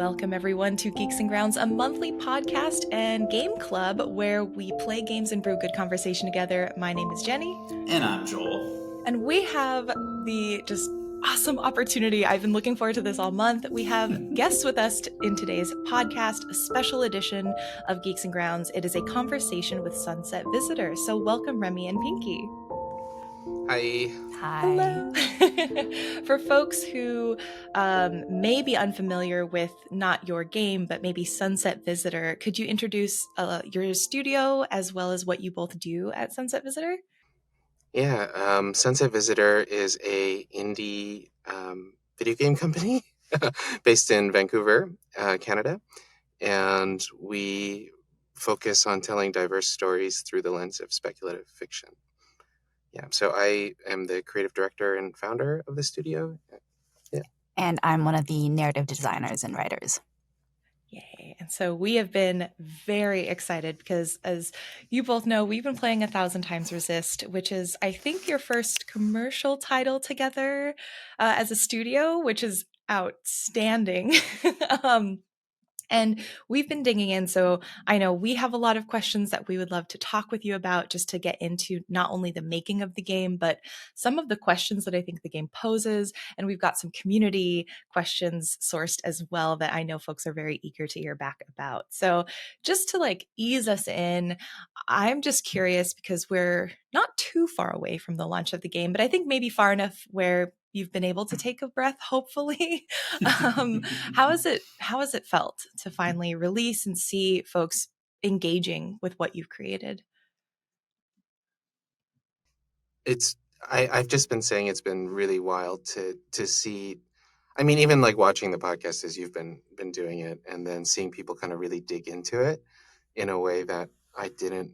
Welcome, everyone, to Geeks and Grounds, a monthly podcast and game club where we play games and brew good conversation together. My name is Jenny. And I'm Joel. And we have the just awesome opportunity. I've been looking forward to this all month. We have guests with us in today's podcast, a special edition of Geeks and Grounds. It is a conversation with Sunset visitors. So welcome, Remy and Pinki. Hi. Hi. Hello. For folks who may be unfamiliar with not your game, but maybe Sunset Visitor, could you introduce your studio as well as what you both do at Sunset Visitor? Yeah, Sunset Visitor is a indie video game company based in Vancouver, Canada, and we focus on telling diverse stories through the lens of speculative fiction. Yeah, so I am the creative director and founder of the studio. Yeah. And I'm one of the narrative designers and writers. Yay. And so we have been very excited because, as you both know, we've been playing 1000xRESIST, which is, I think, your first commercial title together as a studio, which is outstanding. And we've been digging in, so I know we have a lot of questions that we would love to talk with you about, just to get into not only the making of the game, but some of the questions that I think the game poses. And we've got some community questions sourced as well that I know folks are very eager to hear back about. So just to ease us in, I'm just curious because we're not too far away from the launch of the game, but I think maybe far enough where you've been able to take a breath, hopefully. How has it felt to finally release and see folks engaging with what you've created? I've just been saying it's been really wild to see. I mean, even watching the podcast as you've been doing it, and then seeing people kind of really dig into it in a way that I didn't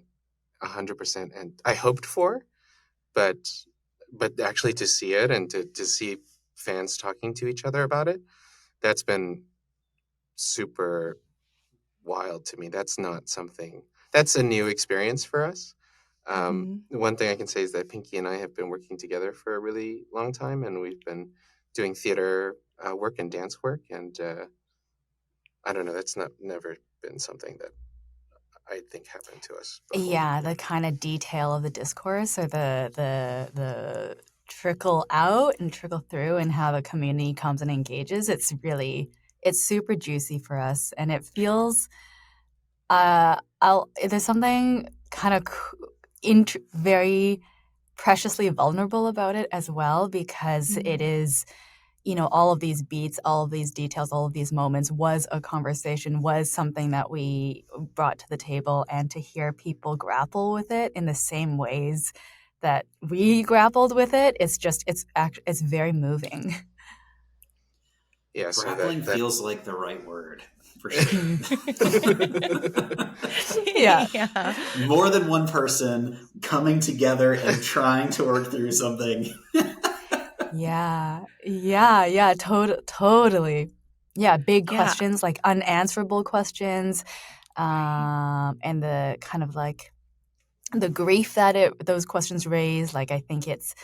100% and I hoped for, but actually to see it and to see fans talking to each other about it, that's been super wild to me. That's a new experience for us. One thing I can say is that Pinki and I have been working together for a really long time, and we've been doing theater work and dance work, and I don't know, that's never been something that I think happened to us before. Yeah, the kind of detail of the discourse, or the trickle out and trickle through, and how the community comes and engages. It's super juicy for us, and it feels there's something kind of very preciously vulnerable about it as well, because it is, all of these beats, all of these details, all of these moments was a conversation, was something that we brought to the table, and to hear people grapple with it in the same ways that we grappled with it, it's very moving. Yeah, so grappling that feels like the right word for sure. Yeah. More than one person coming together and trying to work through something. Yeah, totally. Yeah, big questions, like unanswerable questions, and the kind of the grief that those questions raise. I think it's,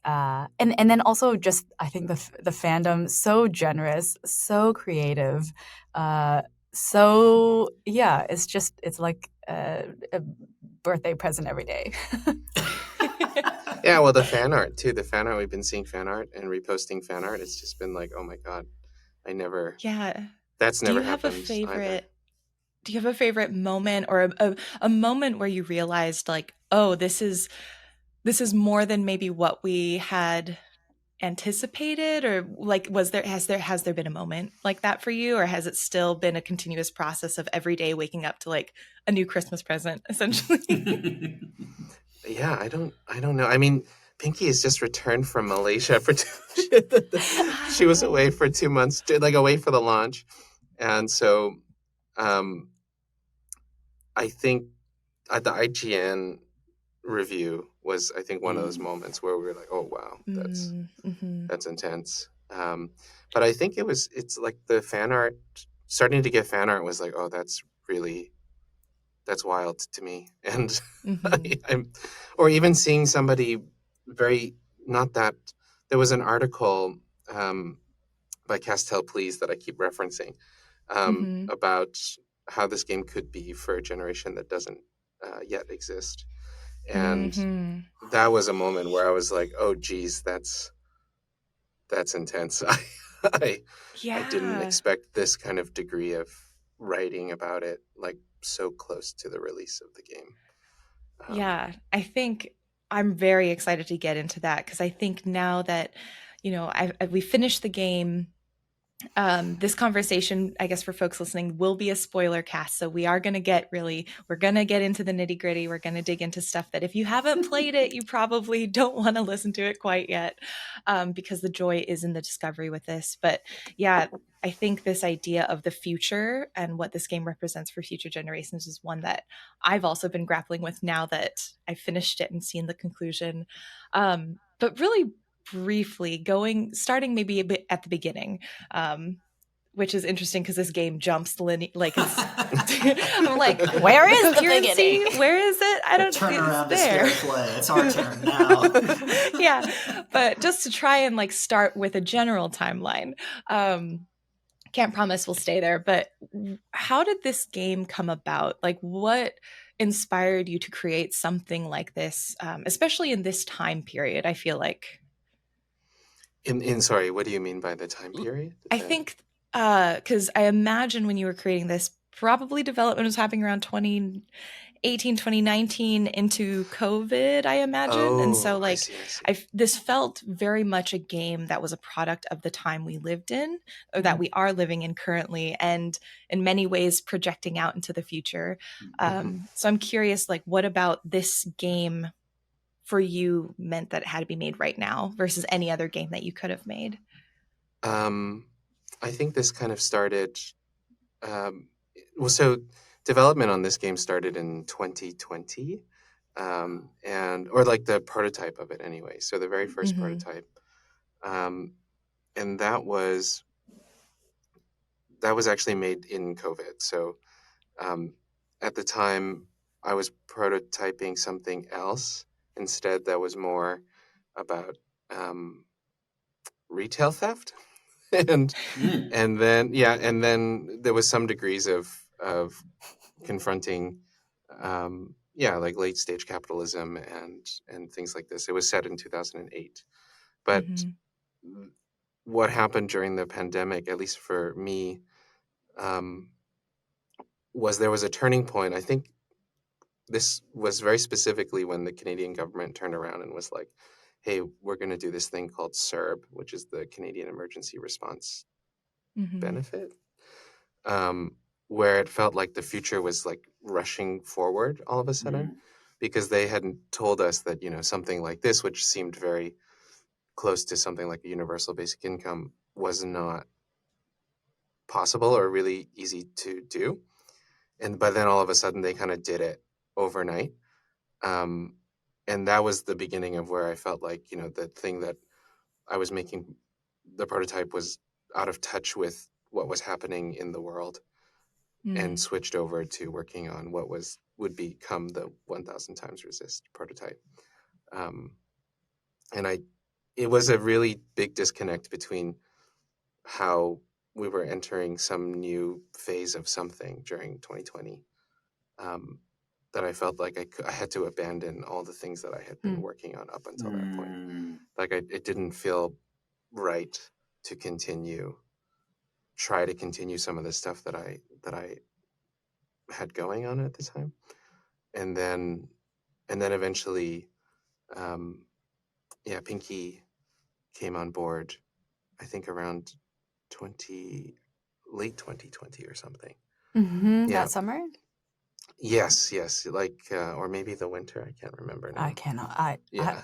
and then also just, I think the fandom, so generous, so creative, so yeah, it's like a birthday present every day. Yeah, well, the fan art too. The fan art, we've been seeing fan art and reposting fan art. It's just been oh my God, that's never happened. Do you have a favorite moment, or a moment where you realized oh, this is more than maybe what we had anticipated? Or has there been a moment like that for you, or has it still been a continuous process of every day waking up to a new Christmas present, essentially? Yeah, I don't know. I mean, Pinki has just returned from Malaysia for she was away for 2 months, away for the launch. And so I think the IGN review was, I think, one of those moments where we were like, oh, wow, that's intense. But I think it's the fan art, starting to get fan art was oh, that's wild to me. And or even seeing somebody there was an article by Castell Please that I keep referencing Mm-hmm. about how this game could be for a generation that doesn't yet exist. And Mm-hmm. that was a moment where I was like, oh, geez, that's intense. I, I didn't Yeah. expect this kind of degree of writing about it, like so close to the release of the game. Yeah. I think I'm very excited to get into that because I think now that, we finished the game. This conversation, I guess for folks listening, will be a spoiler cast. So we're going to get into the nitty gritty. We're going to dig into stuff that if you haven't played it, you probably don't want to listen to it quite yet, because the joy is in the discovery with this. But yeah, I think this idea of the future and what this game represents for future generations is one that I've also been grappling with now that I've finished it and seen the conclusion. But really briefly starting maybe a bit at the beginning, which is interesting because this game jumps like it's I'm like, Where the is the coherency, beginning? where is it? I don't Turn it's around to there. scare play. It's our turn now. Yeah, but just to try and like start with a general timeline. Can't promise we'll stay there, but how did this game come about? Like, what inspired you to create something like this, especially in this time period? I feel like Sorry, what do you mean by the time period? I think because I imagine when you were creating this, probably development was happening around 2018, 2019 into COVID, I imagine. And so Oh, I like see, I see. this felt very much a game that was a product of the time we lived in, or that we are living in currently, and in many ways projecting out into the future. So I'm curious, like, what about this game for you meant that it had to be made right now versus any other game that you could have made? I think this kind of started. So development on this game started in 2020, and or like the prototype of it anyway. So the very first Mm-hmm. prototype, um, and that was actually made in COVID. So um, at the time, I was prototyping something else instead that was more about retail theft. and Mm. and then there was some degrees of confronting like late stage capitalism and things like this. It was set in 2008, but Mm-hmm. what happened during the pandemic, at least for me, um, was there was a turning point. I think this was very specifically when the Canadian government turned around and was like, hey, we're going to do this thing called CERB, which is the Canadian Emergency Response Mm-hmm. Benefit, um, where it felt like the future was like rushing forward all of a sudden, Mm. because they hadn't told us that something like this, which seemed very close to something like a universal basic income, was not possible or really easy to do. And but then all of a sudden they kind of did it overnight, um, and that was the beginning of where I felt like the thing that I was making, the prototype, was out of touch with what was happening in the world, and Mm. switched over to working on what would become the 1000 times resist prototype. Um, and it was a really big disconnect between how we were entering some new phase of something during 2020, um, that I felt like I had to abandon all the things that I had been working on up until that point. Mm. Like it didn't feel right to try to continue some of the stuff that I had going on at the time. And then eventually, um, Pinky came on board, I think around 20 late 2020 or something. Yeah. That summer? Yes, like or maybe the winter, I can't remember now. I cannot. Yeah.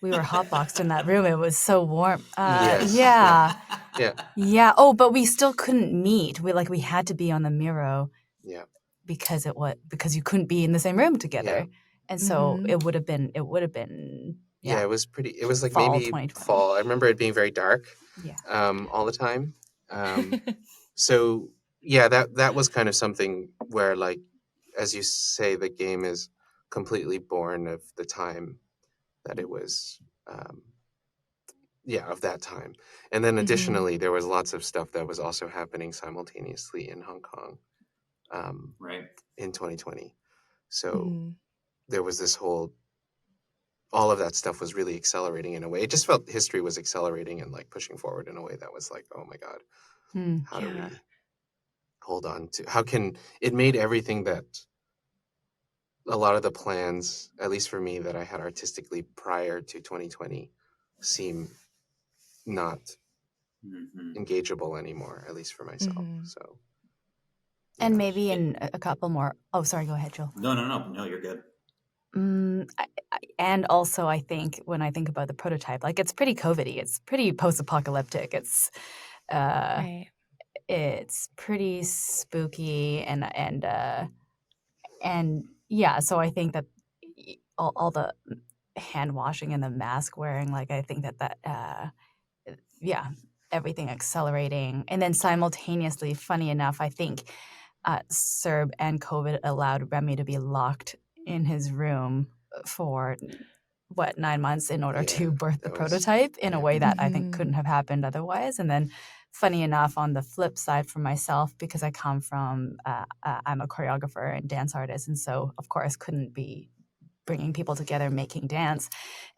We were hotboxed in that room. It was so warm. Yes. Yeah. Yeah. Yeah. Oh, but we still couldn't meet. We had to be on the Miro Yeah. because because you couldn't be in the same room together. Yeah. And so Mm-hmm. it would have been Yeah, it was like fall maybe 2020. fall. I remember it being very dark Yeah. all the time. So yeah, that was kind of something where, like, as you say, the game is completely born of the time that it was of that time. And then additionally, there was lots of stuff that was also happening simultaneously in Hong Kong Right. in 2020. So there was this all of that stuff was really accelerating in a way. It just felt history was accelerating and like pushing forward in a way that was like, oh my God, how do we hold on to, how can, it made everything that a lot of the plans, at least for me, that I had artistically prior to 2020 seem not engageable anymore, at least for myself. So, and maybe in a couple more. Oh, sorry. Go ahead, Joel. No, you're good. And also, I think when I think about the prototype, like it's pretty COVID-y. It's pretty post-apocalyptic. It's it's pretty spooky and yeah. So I think that all the hand washing and the mask wearing, like I think that yeah, everything accelerating, and then simultaneously, funny enough, I think CERB and COVID allowed Remy to be locked in his room for 9 months in order to birth the prototype in a way that I think couldn't have happened otherwise. And then funny enough, on the flip side for myself, because I come from I'm a choreographer and dance artist, and so of course couldn't be bringing people together making dance,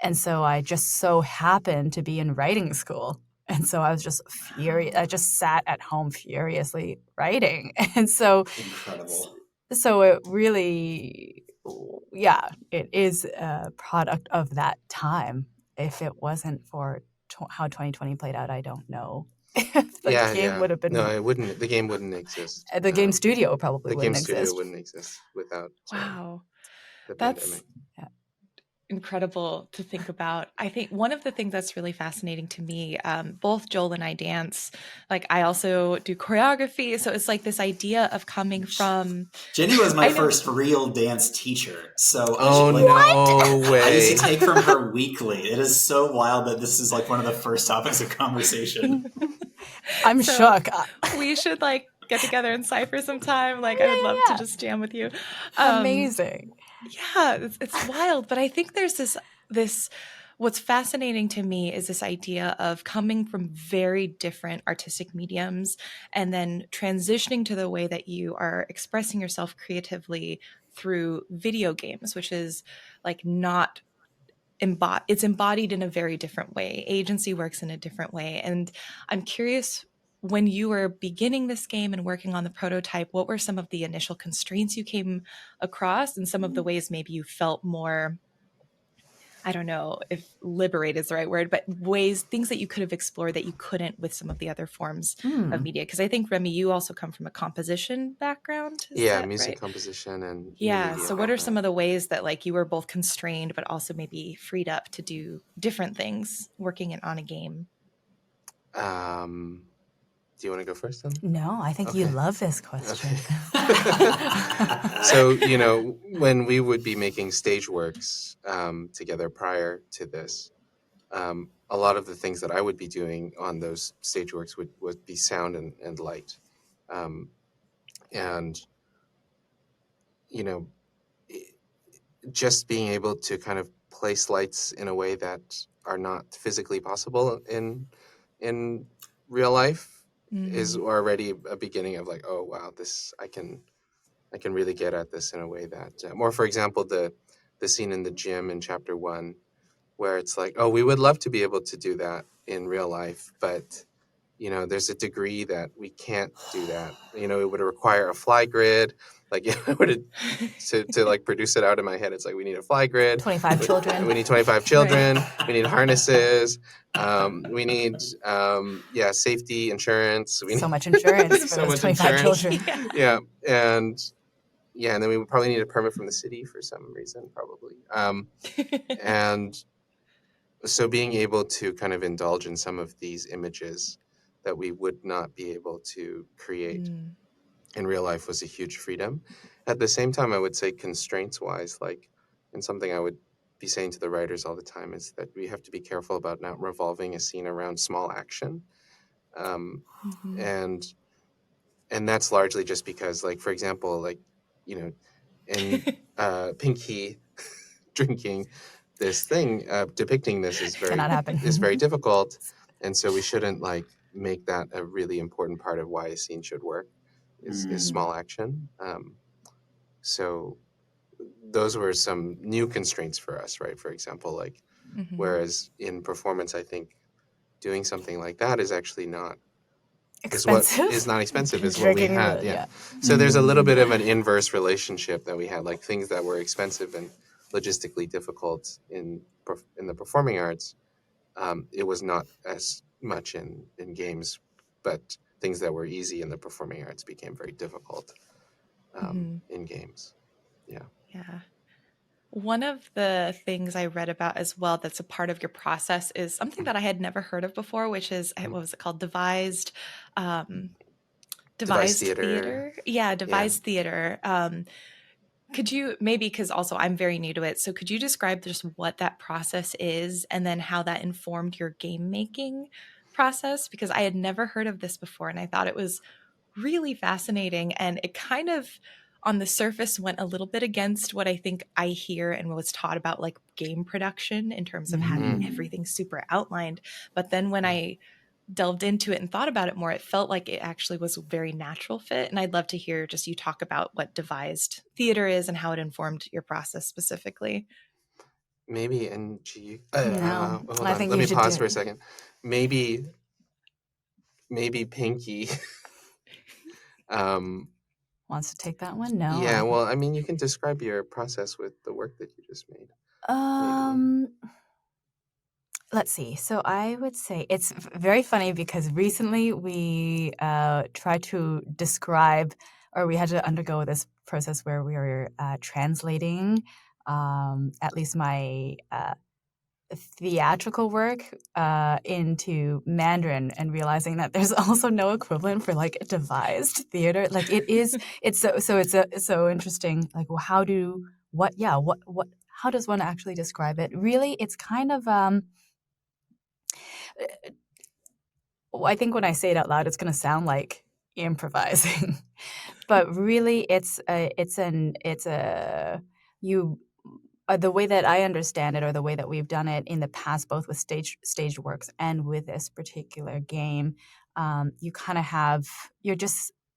and so I just so happened to be in writing school. And so I was just furious. I just sat at home furiously writing. And so incredible. So it really, yeah, it is a product of that time. If it wasn't for how 2020 played out, I don't know if the game would have been. No, it wouldn't. The game wouldn't exist. The game studio probably wouldn't exist. The game studio wouldn't exist without the pandemic. Incredible to think about. I think one of the things that's really fascinating to me, both Joel and I dance, like I also do choreography. So it's like this idea of coming from... Jenny was my first real dance teacher. So no way. I used to take from her weekly. It is so wild that this is like one of the first topics of conversation. I'm shook. We should like get together and cypher sometime. Like I would love to just jam with you. Amazing. Yeah, it's wild. But I think there's this what's fascinating to me is this idea of coming from very different artistic mediums and then transitioning to the way that you are expressing yourself creatively through video games, which is like not it's embodied in a very different way. Agency works in a different way. And I'm curious, when you were beginning this game and working on the prototype, what were some of the initial constraints you came across and some of the ways maybe you felt more, I don't know if liberate is the right word, but things that you could have explored that you couldn't with some of the other forms of media? Because I think, Remy, you also come from a composition background. Music composition and media. So what are some of the ways that like you were both constrained, but also maybe freed up to do different things working on a game? Do you want to go first then? No, I think you love this question. Okay. So, when we would be making stage works together prior to this, a lot of the things that I would be doing on those stage works would be sound and light. And, just being able to kind of place lights in a way that are not physically possible in real life is already a beginning of like, oh wow, this I can really get at this in a way that more, for example, the scene in the gym in chapter 1 where it's like, oh, we would love to be able to do that in real life, but there's a degree that we can't do that. It would require a fly grid. Like to like produce it out in my head, it's like we need a fly grid. 25 children. We need 25 children. Right. We need harnesses. We need safety insurance. We need so much insurance for those 25 children. Yeah. And then we would probably need a permit from the city for some reason, probably. And so being able to kind of indulge in some of these images that we would not be able to create in real life was a huge freedom. At the same time, I would say constraints-wise, like, and something I would be saying to the writers all the time is that we have to be careful about not revolving a scene around small action. And that's largely just because, like, for example, like, in Pinki drinking, this thing depicting this Cannot happen. is very difficult, and so we shouldn't like make that a really important part of why a scene should work is Mm. small action. So those were some new constraints for us, right? For example, like Mhm. whereas in performance, I think doing something like that is actually not Expensive. is not expensive is what we Drinking had. the- Yeah. So there's a little bit of an inverse relationship that we had, like things that were expensive and logistically difficult in the performing arts. It was not as much in games, but things that were easy in the performing arts became very difficult Mhm. in games. Yeah. Yeah. One of the things I read about as well that's a part of your process is something that I had never heard of before, which is what was it called? Um, Device devised theater. theater. Yeah, Yeah. devised theater. Could you maybe, because also I'm very new to it, so could you describe just what that process is and then how that informed your game making process? Because I had never heard of this before and I thought it was really fascinating. And it kind of, on the surface, went a little bit against what I think I hear and was taught about like game production in terms of having Mm. everything super outlined. But then when I delved into it and thought about it more, it felt like it actually was a very natural fit. And I'd love to hear just you talk about what devised theater is and how it informed your process specifically. Maybe and G. No, Hold I on. think Let you me should do pause for it. a second. Maybe Pinky. um, Wants to take that one? No. yeah. Well, I mean, you can describe your process with the work that you just made. Maybe. Um, let's see. So I would say it's very funny because recently we tried to describe, or we had to undergo this process where we were translating at least my theatrical work into Mandarin and realizing that there's also no equivalent for like devised theater. Like it's so interesting. Like, well, how does one actually describe it? Really, it's kind of I think when I say it out loud, it's going to sound like improvising, but really, it's a you. The way that I understand it, or the way that we've done it in the past, both with stage works and with this particular game, you kind of have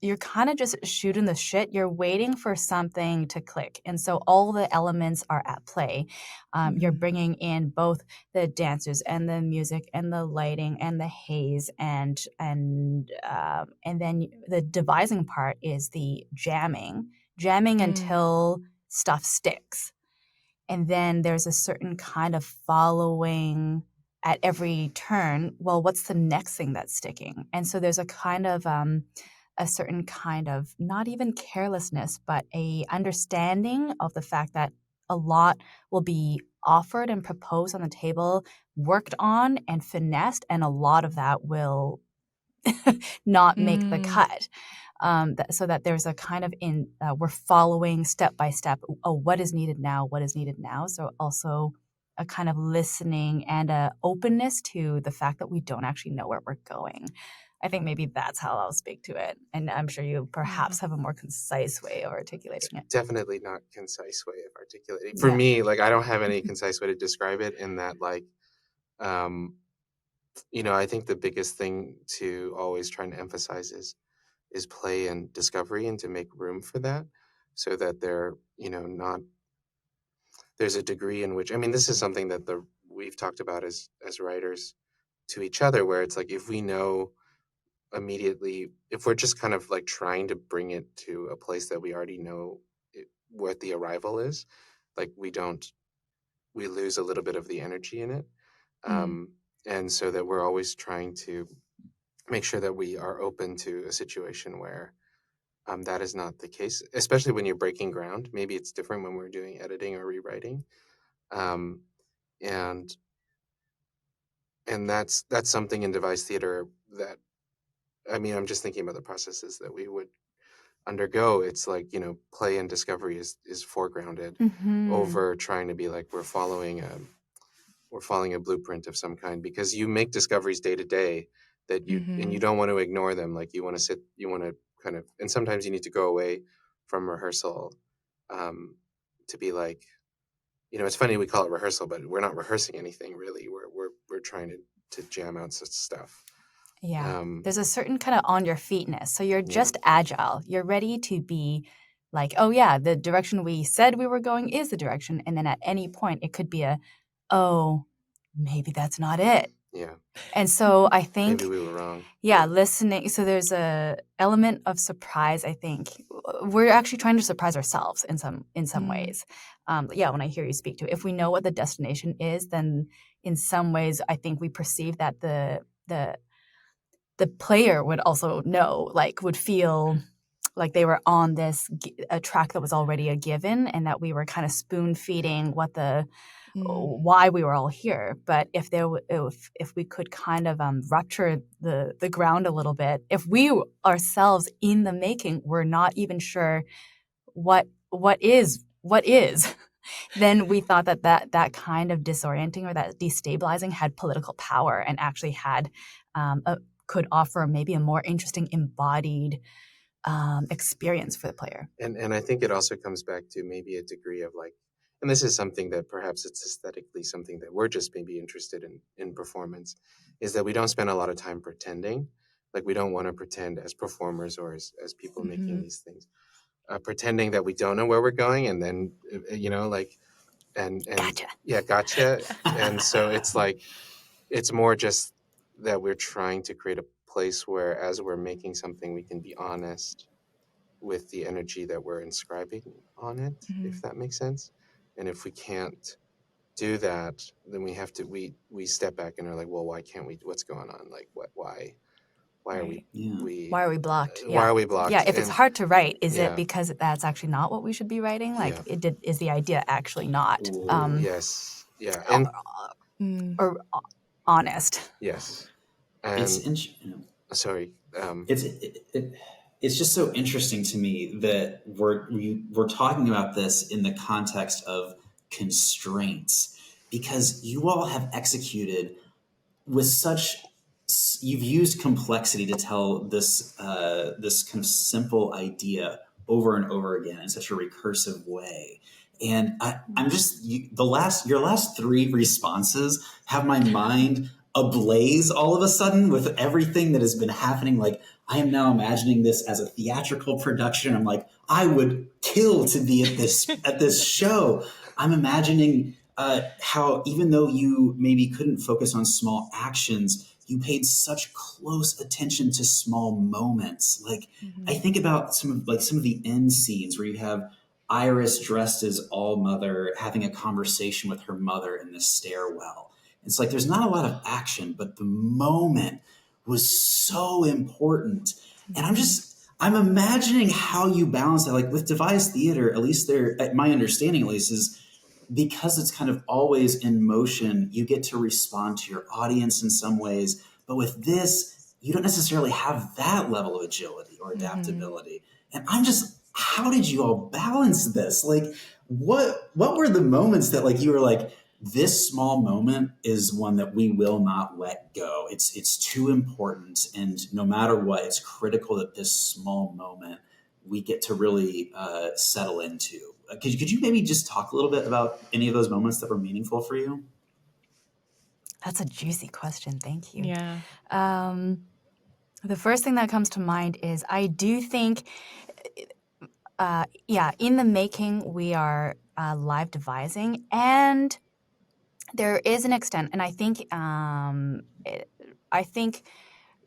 you're kind of just shooting the shit. You're waiting for something to click, and so all the elements are at play. You're Mhm. bringing in both the dancers and the music and the lighting and the haze and then the devising part is the jamming Mm. until stuff sticks, and then there's a certain kind of following at every turn. Well, what's the next thing that's sticking? And so there's a kind of a certain kind of not even carelessness, but a understanding of the fact that a lot will be offered and proposed on the table, worked on and finessed, and a lot of that will not make the Mm. cut. So that there's a kind of we're following step by step. Oh, what is needed now? What is needed now? So also a kind of listening and a openness to the fact that we don't actually know where we're going. I think maybe that's how I'll speak to it. And I'm sure you perhaps Wow. have a more concise way of articulating it. Definitely not concise way of articulating. For Yeah. me, like I don't have any concise way to describe it. In that, like, I think the biggest thing to always try and emphasize is play and discovery, and to make room for that, so that not there's a degree in which, I mean, this is something that we've talked about as writers to each other, where it's like if we know immediately, if we're just kind of like trying to bring it to a place that we already know what the arrival is, like we lose a little bit of the energy in it. Mm. um, and so that we're always trying to make sure that we are open to a situation where that is not the case, especially when you're breaking ground. Maybe it's different when we're doing editing or rewriting. um, and and that's something in device theater that, I mean, I'm just thinking about the processes that we would undergo. It's like, play and discovery is foregrounded Mm-hmm. over trying to be like we're following a blueprint of some kind, because you make discoveries day to day and you Mhm. don't want to ignore them. Like you want to kind of, and sometimes you need to go away from rehearsal, to be like, it's funny we call it rehearsal, but we're not rehearsing anything really. We're trying to jam out such stuff. Yeah. There's a certain kind of on your feetness. So you're just agile. You're ready to be like, oh yeah, the direction we said we were going is the direction. And then at any point it could be oh, maybe that's not it. Yeah. And so I think maybe we were wrong. Yeah, listening. So there's a element of surprise, I think. We're actually trying to surprise ourselves in some ways. Yeah, when I hear you speak to it. If we know what the destination is, then in some ways I think we perceive that the player would also know, like would feel like they were on a track that was already a given, and that we were kind of spoon feeding why we were all here. But if we could kind of rupture the ground a little bit, if we ourselves in the making were not even sure what is, then we thought that kind of disorienting or that destabilizing had political power and actually had could offer maybe a more interesting embodied experience for the player. And I think it also comes back to maybe a degree of like, and this is something that perhaps it's aesthetically something that we're just maybe interested in performance, is that we don't spend a lot of time pretending. Like we don't want to pretend as performers or as people making these things, pretending that we don't know where we're going, and then and Gotcha. Yeah, gotcha. And so it's like it's more just that we're trying to create a place where as we're making something we can be honest with the energy that we're inscribing on it, if that makes sense. And if we can't do that, then we have to we step back and are like, well, why can't we? What's going on? Like, why are we why are we blocked? Why are we blocked? Yeah, if it's hard to write, is it because that's actually not what we should be writing? Like, is the idea actually not? Yes. Yeah. And or honest. Yes. And sorry. It's just so interesting to me that we're talking about this in the context of constraints, because you all have executed with you've used complexity to tell this kind of simple idea over and over again in such a recursive way. And I'm just your last three responses have my mind ablaze all of a sudden with everything that has been happening. Like, I am now imagining this as a theatrical production. I'm like, I would kill to be at this show. I'm imagining how even though you maybe couldn't focus on small actions, you paid such close attention to small moments. Like, I think about some of the end scenes where you have Iris dressed as All Mother having a conversation with her mother in the stairwell. It's like there's not a lot of action, but the moment was so important. And I'm imagining how you balance that. Like with devised theater, at least my understanding at least is, because it's kind of always in motion, you get to respond to your audience in some ways. But with this, you don't necessarily have that level of agility or adaptability. And how did you all balance this? Like, what were the moments that like you were like, this small moment is one that we will not let go. It's too important. And no matter what, it's critical that this small moment we get to really settle into. Could you maybe just talk a little bit about any of those moments that were meaningful for you? That's a juicy question. Thank you. Yeah. The first thing that comes to mind is I do think, in the making, we are live devising, and there is an extent, and I think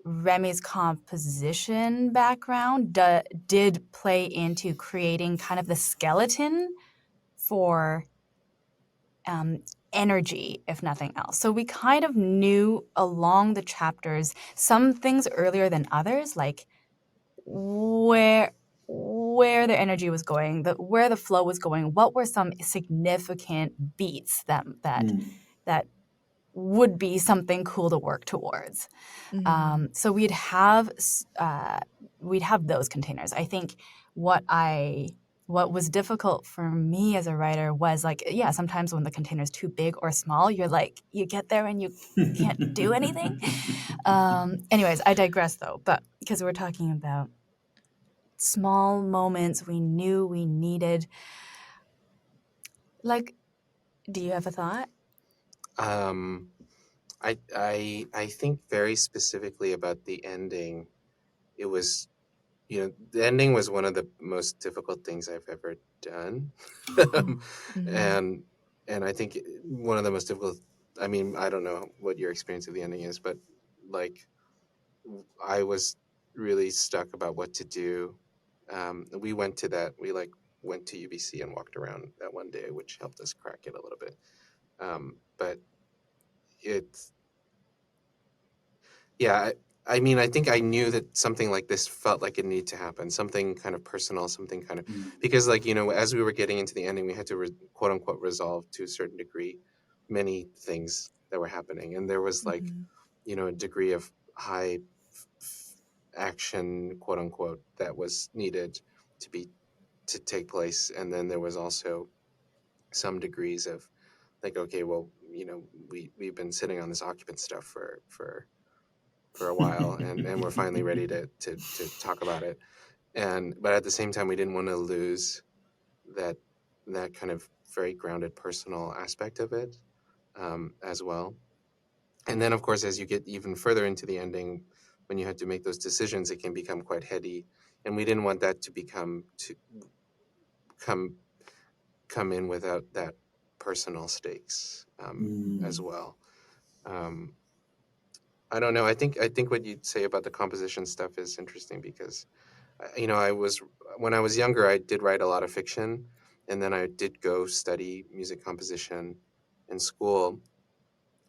Remy's composition background did play into creating kind of the skeleton for energy, if nothing else. So we kind of knew along the chapters, some things earlier than others, like where the energy was going, where the flow was going, what were some significant beats that would be something cool to work towards. So we'd have those containers. I think what was difficult for me as a writer was like, sometimes when the container is too big or small, you're like, you get there and you can't do anything. Anyways, I digress though, but because we're talking about small moments we knew we needed, like Do you have a thought? I think very specifically about the ending. It was, the ending was one of the most difficult things I've ever done. Mm-hmm. and and I think one of the most difficult, I mean, I don't know what your experience of the ending is, but like I was really stuck about what to do. We went to that, we like went to UBC and walked around that one day, which helped us crack it a little bit. But it's, yeah, I mean, I think I knew that something like this felt like it needed to happen, something kind of personal, something kind of, because like, as we were getting into the ending, we had to quote unquote resolve to a certain degree many things that were happening. And there was like, Mm-hmm. a degree of high action, quote unquote, that was needed to take place. And then there was also some degrees of like, okay, well, we've been sitting on this occupant stuff for a while, and we're finally ready to talk about it. But at the same time, we didn't want to lose that kind of very grounded personal aspect of it, as well. And then, of course, as you get even further into the ending, when you have to make those decisions, it can become quite heady, and we didn't want that to come come in without that personal stakes, as well. Um, I don't know. I think what you say about the composition stuff is interesting because, I was, when I was younger, I did write a lot of fiction, and then I did go study music composition in school,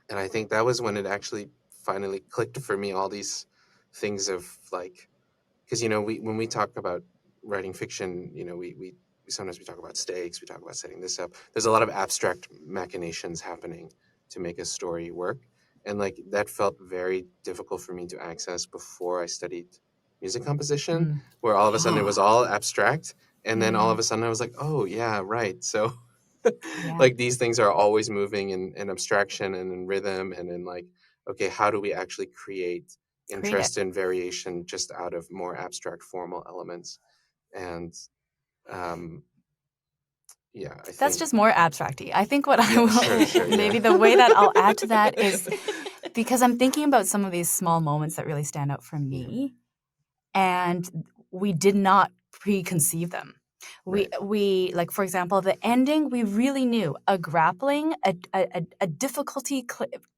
and I think that was when it actually finally clicked for me. All these things of like, because we when we talk about writing fiction, we sometimes we talk about stakes, we talk about setting this up. There's a lot of abstract machinations happening to make a story work, and like that felt very difficult for me to access before I studied music composition, Mm. where all of a sudden it was all abstract, and then all Mm. of a sudden I was like, oh yeah, right. So Yeah. like these things are always moving in abstraction and in rhythm and in like, okay, how do we actually create Create it. interest and variation just out of more abstract formal elements? And um, yeah, I That's think, just more abstracty. I think what I yeah, sure, will, yeah. maybe the way that I'll add to that is because I'm thinking about some of these small moments that really stand out for me, and we did not preconceive them. Right. We like, for example, the ending, we really knew a grappling, a difficulty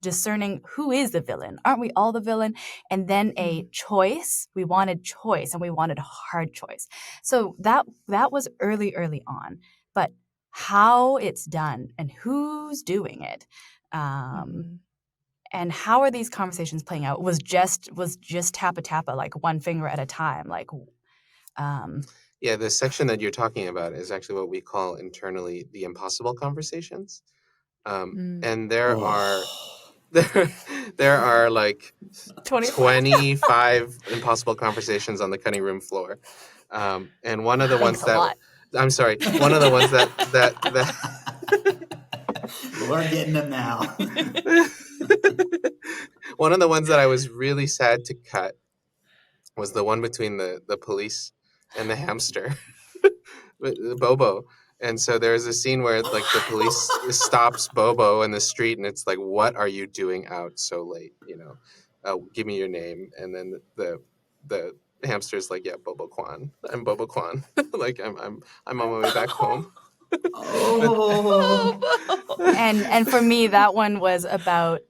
discerning who is the villain. Aren't we all the villain? And then a choice. We wanted choice, and we wanted hard choice. So that was early on. But how it's done and who's doing it, Mm-hmm. and how are these conversations playing out was just tappa, like one finger at a time, like Yeah, the section that you're talking about is actually what we call internally the impossible conversations. Mm. And there are Oh. there are like 25. 25 impossible conversations on the cutting room floor. And one of the Thanks ones a that, lot. I'm sorry, one of the ones that We're getting them now. one of the ones that I was really sad to cut was the one between the police and the hamster, Bobo. And so there's a scene where like the police stops Bobo in the street, and it's like, "What are you doing out so late? Give me your name." And then the hamster's like, "Yeah, Bobo Kwan. I'm Bobo Kwan. Like I'm on my way back home." But Oh. And for me, that one was about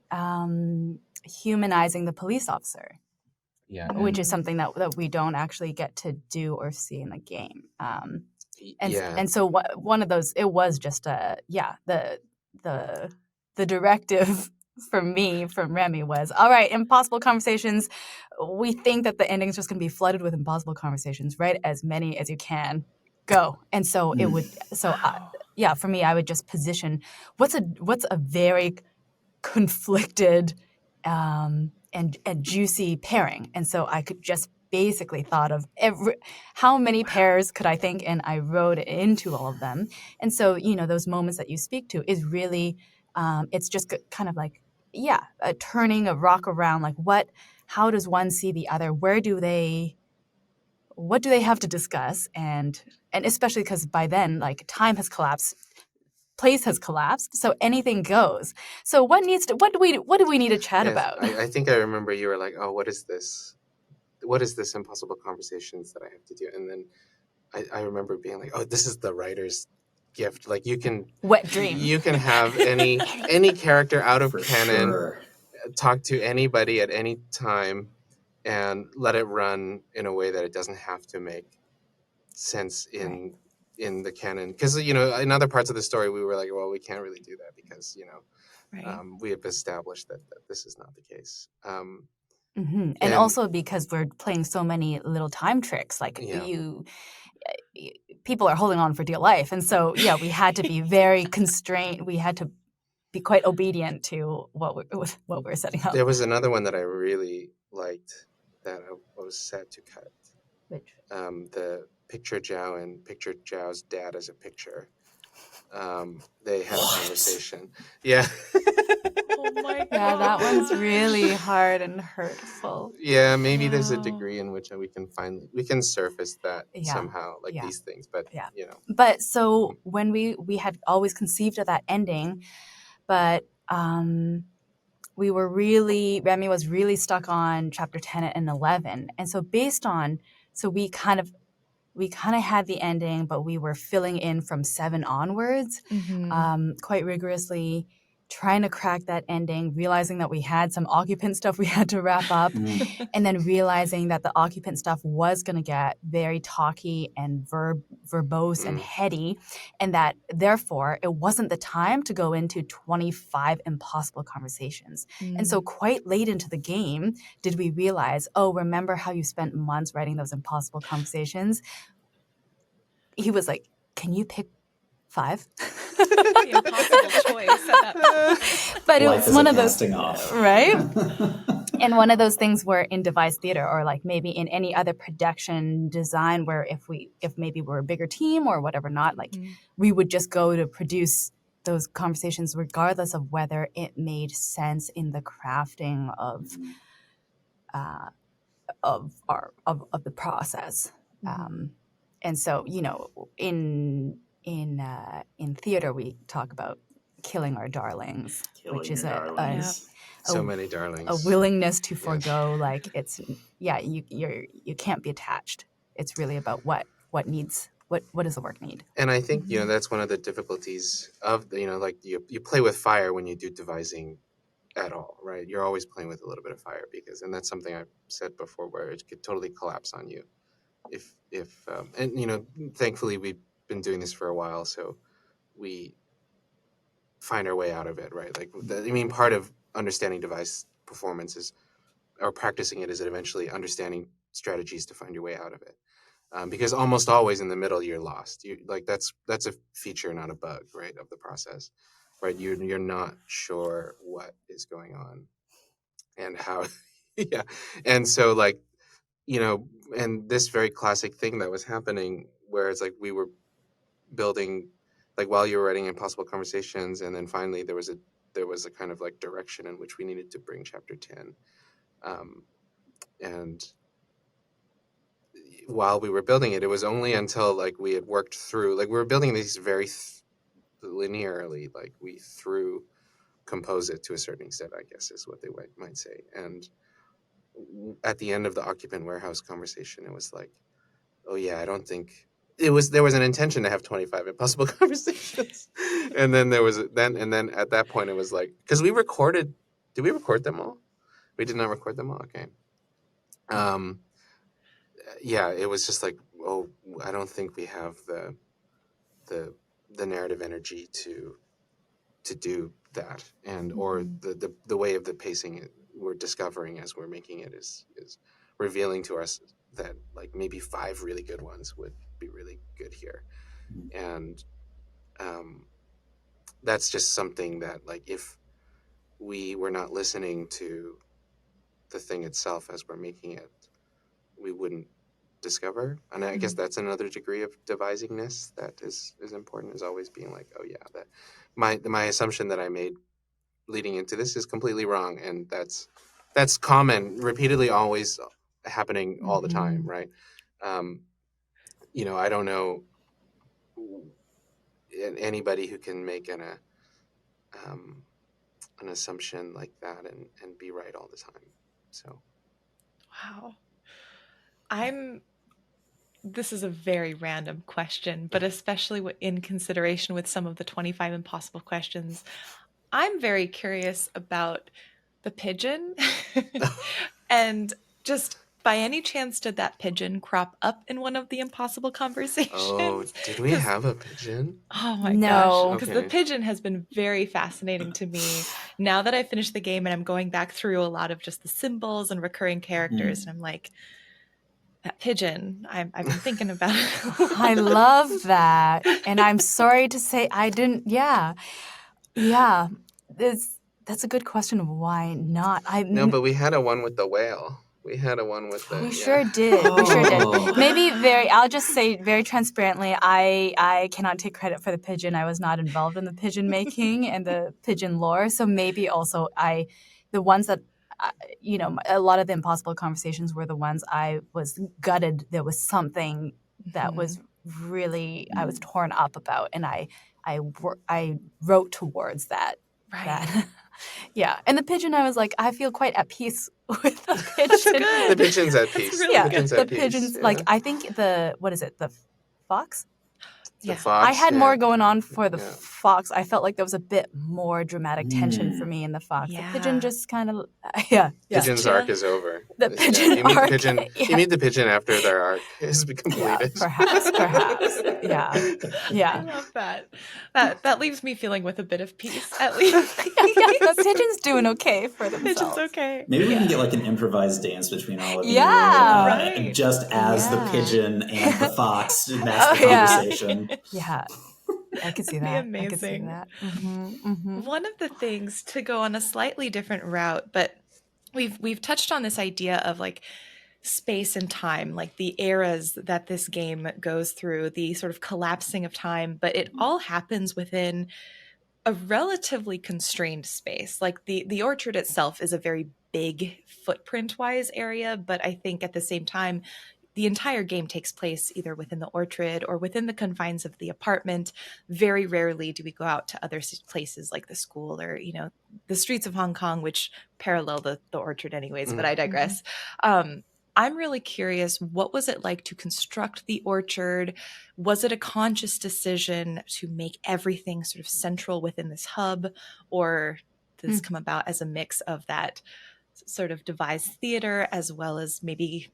humanizing the police officer, yeah, which is Mm. something that we don't actually get to do or see in the game. yeah, And so one of those, it was just the directive for me from Remy was, all right, impossible conversations. We think that the ending's just going to be flooded with impossible conversations. Write as many as you can. Go. And so it would. So Wow. for me, I would just position what's a very conflicted and juicy pairing. And so I could just basically thought of how many pairs could I think, and I wrote into all of them. And so, those moments that you speak to is really, it's just kind of like, turning a rock around, like how does one see the other? What do they have to discuss? And especially because by then, like, time has collapsed. place has collapsed, so anything goes. So what do we need to chat Yes, about? I think I remember you were like, oh, what is this? What is this impossible conversations that I have to do? And then I remember being like, oh, this is the writer's gift. Like you can Wet dream. have any character out of For canon, sure. talk to anybody at any time, and let it run in a way that it doesn't have to make sense in the canon. Because in other parts of the story, we were like, well, we can't really do that because Right. we have established that this is not the case. And also because we're playing so many little time tricks, like people are holding on for dear life, and so we had to be very constrained. We had to be quite obedient to what we're setting up. There was another one that I really liked that I was sad to cut. Which? The Picture Zhao and Picture Zhao's dad as a picture. They had a conversation. Yeah. Oh my god. Yeah, that one's really hard and hurtful. Yeah, maybe there's a degree in which we can surface that somehow, like these things, but But so when we had always conceived of that ending, but Remy was really stuck on chapter 10 and 11, and so we kind of had the ending, but we were filling in from 7 onwards, quite rigorously, trying to crack that ending, realizing that we had some occupant stuff we had to wrap up, and then realizing that the occupant stuff was going to get very talky and verbose and heady, and that therefore it wasn't the time to go into 25 impossible conversations. And so quite late into the game did we realize, oh, remember how you spent months writing those impossible conversations? He was like, can you pick 5? The impossible choice at that point. But it Life was one is of a those, casting off. right? And one of those things where in devised theater, or like maybe in any other production design, where if maybe we're a bigger team or whatever, not like we would just go to produce those conversations regardless of whether it made sense in the crafting of the process. And so, in theater, we talk about killing our darlings, which is so many darlings, a willingness to forego. Like it's you can't be attached. It's really about what does the work need. And I think that's one of the difficulties of like you play with fire when you do devising at all, right? You're always playing with a little bit of fire and that's something I've said before, where it could totally collapse on you if and thankfully we've been doing this for a while, so we find our way out of it, right? Like part of understanding device performance is, or practicing it, is eventually understanding strategies to find your way out of it, because almost always in the middle you're lost. That's a feature, not a bug, right, of the process, right? You're not sure what is going on and how. Yeah. And so and this very classic thing that was happening, where it's like we were building, like while you were writing Impossible Conversations, and then finally there was a kind of like direction in which we needed to bring chapter 10, and while we were building it, it was only until like we had worked through, like we were building these very linearly, like we compose it to a certain extent, I guess is what they might say. And at the end of the occupant warehouse conversation, it was like, oh yeah, I don't think there was an intention to have 25 impossible conversations. And then then at that point it was like, because did we record them all? We did not record them all. Okay. Yeah, it was just like, oh, I don't think we have the narrative energy to do that, and or the way of the pacing we're discovering as we're making it is revealing to us that like maybe 5 really good ones would be really good here. And that's just something that, like, if we were not listening to the thing itself as we're making it, we wouldn't discover. And I guess that's another degree of devisingness that is important, is always being like, oh yeah, that my assumption that I made leading into this is completely wrong, and that's common, repeatedly, always happening all the time, right? I don't know anybody who can make an assumption like that and be right all the time. So, Wow. This is a very random question, but especially in consideration with some of the 25 impossible questions, I'm very curious about the pigeon. And just by any chance, did that pigeon crop up in one of the impossible conversations? oh, did we have a pigeon? Oh my No. gosh. Because the Okay. pigeon has been very fascinating to me. Now that I finished the game and I'm going back through a lot of just the symbols and recurring characters, and I'm like, that pigeon, I've been thinking about it. I love that. And I'm sorry to say I didn't. Yeah. That's a good question. Why not? No, but we had a one with the whale. We had a one with the. We yeah. sure did. We sure Oh. did. Maybe I'll just say very transparently, I cannot take credit for the pigeon. I was not involved in the pigeon making and the pigeon lore. So maybe also the ones that, a lot of the impossible conversations were the ones I was gutted. There was something that was really, I was torn up about. And I wrote towards that. Right. Yeah. And the pigeon, I was like, I feel quite at peace with the pigeon. The pigeon's at peace. really Yeah, The pigeon's the at peace, pigeons. yeah. Like, I think the fox? The Yeah. fox, I had yeah. more going on for the Yeah. fox. I felt like there was a bit more dramatic tension for me in the fox. Yeah. The pigeon just kind of, yeah. Pigeon's chill. arc is over. The Yeah, pigeon you meet arc, The pigeon, yeah. You meet the pigeon after their arc is Yeah, completed. perhaps. Yeah. I Yeah. love that. That leaves me feeling with a bit of peace, at least. The pigeon's doing okay for Pigeon's themselves. okay. Maybe we can get like an improvised dance between all of you, Yeah. Right. just as the Yeah. pigeon and the fox match the yeah. conversation. Yeah. I could see That'd that. be I could see amazing. that. Mm-hmm. One of the things, to go on a slightly different route, but we've touched on this idea of like space and time, like the eras that this game goes through, the sort of collapsing of time, but it all happens within a relatively constrained space. Like the orchard itself is a very big footprint-wise area, but I think at the same time, the entire game takes place either within the orchard or within the confines of the apartment. Very rarely do we go out to other places like the school or, the streets of Hong Kong, which parallel the orchard anyways, but I digress. I'm really curious, what was it like to construct the orchard? Was it a conscious decision to make everything sort of central within this hub, or did this come about as a mix of that sort of devised theater as well as maybe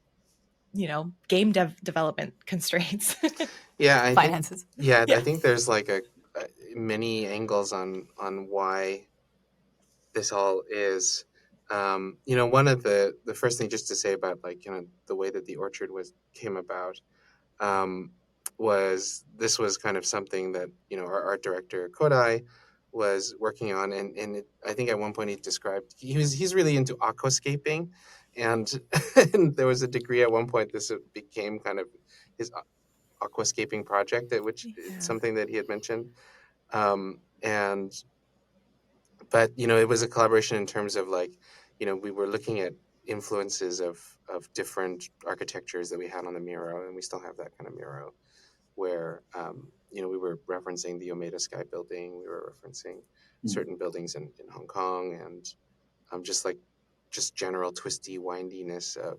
game development constraints? Yeah, Finances. I think there's like a many angles on why this all is. One of the first thing just to say about the way that the orchard came about was kind of something that our art director Kodai was working on, and I think at one point he described he's really into aquascaping, and there was a degree at one point this became kind of his aquascaping project, which it's something that he had mentioned, but it was a collaboration in terms of we were looking at influences of different architectures that we had on the Miro, and we still have that kind of Miro where we were referencing the Omeda Sky building, we were referencing certain buildings in Hong Kong, and just general twisty windiness of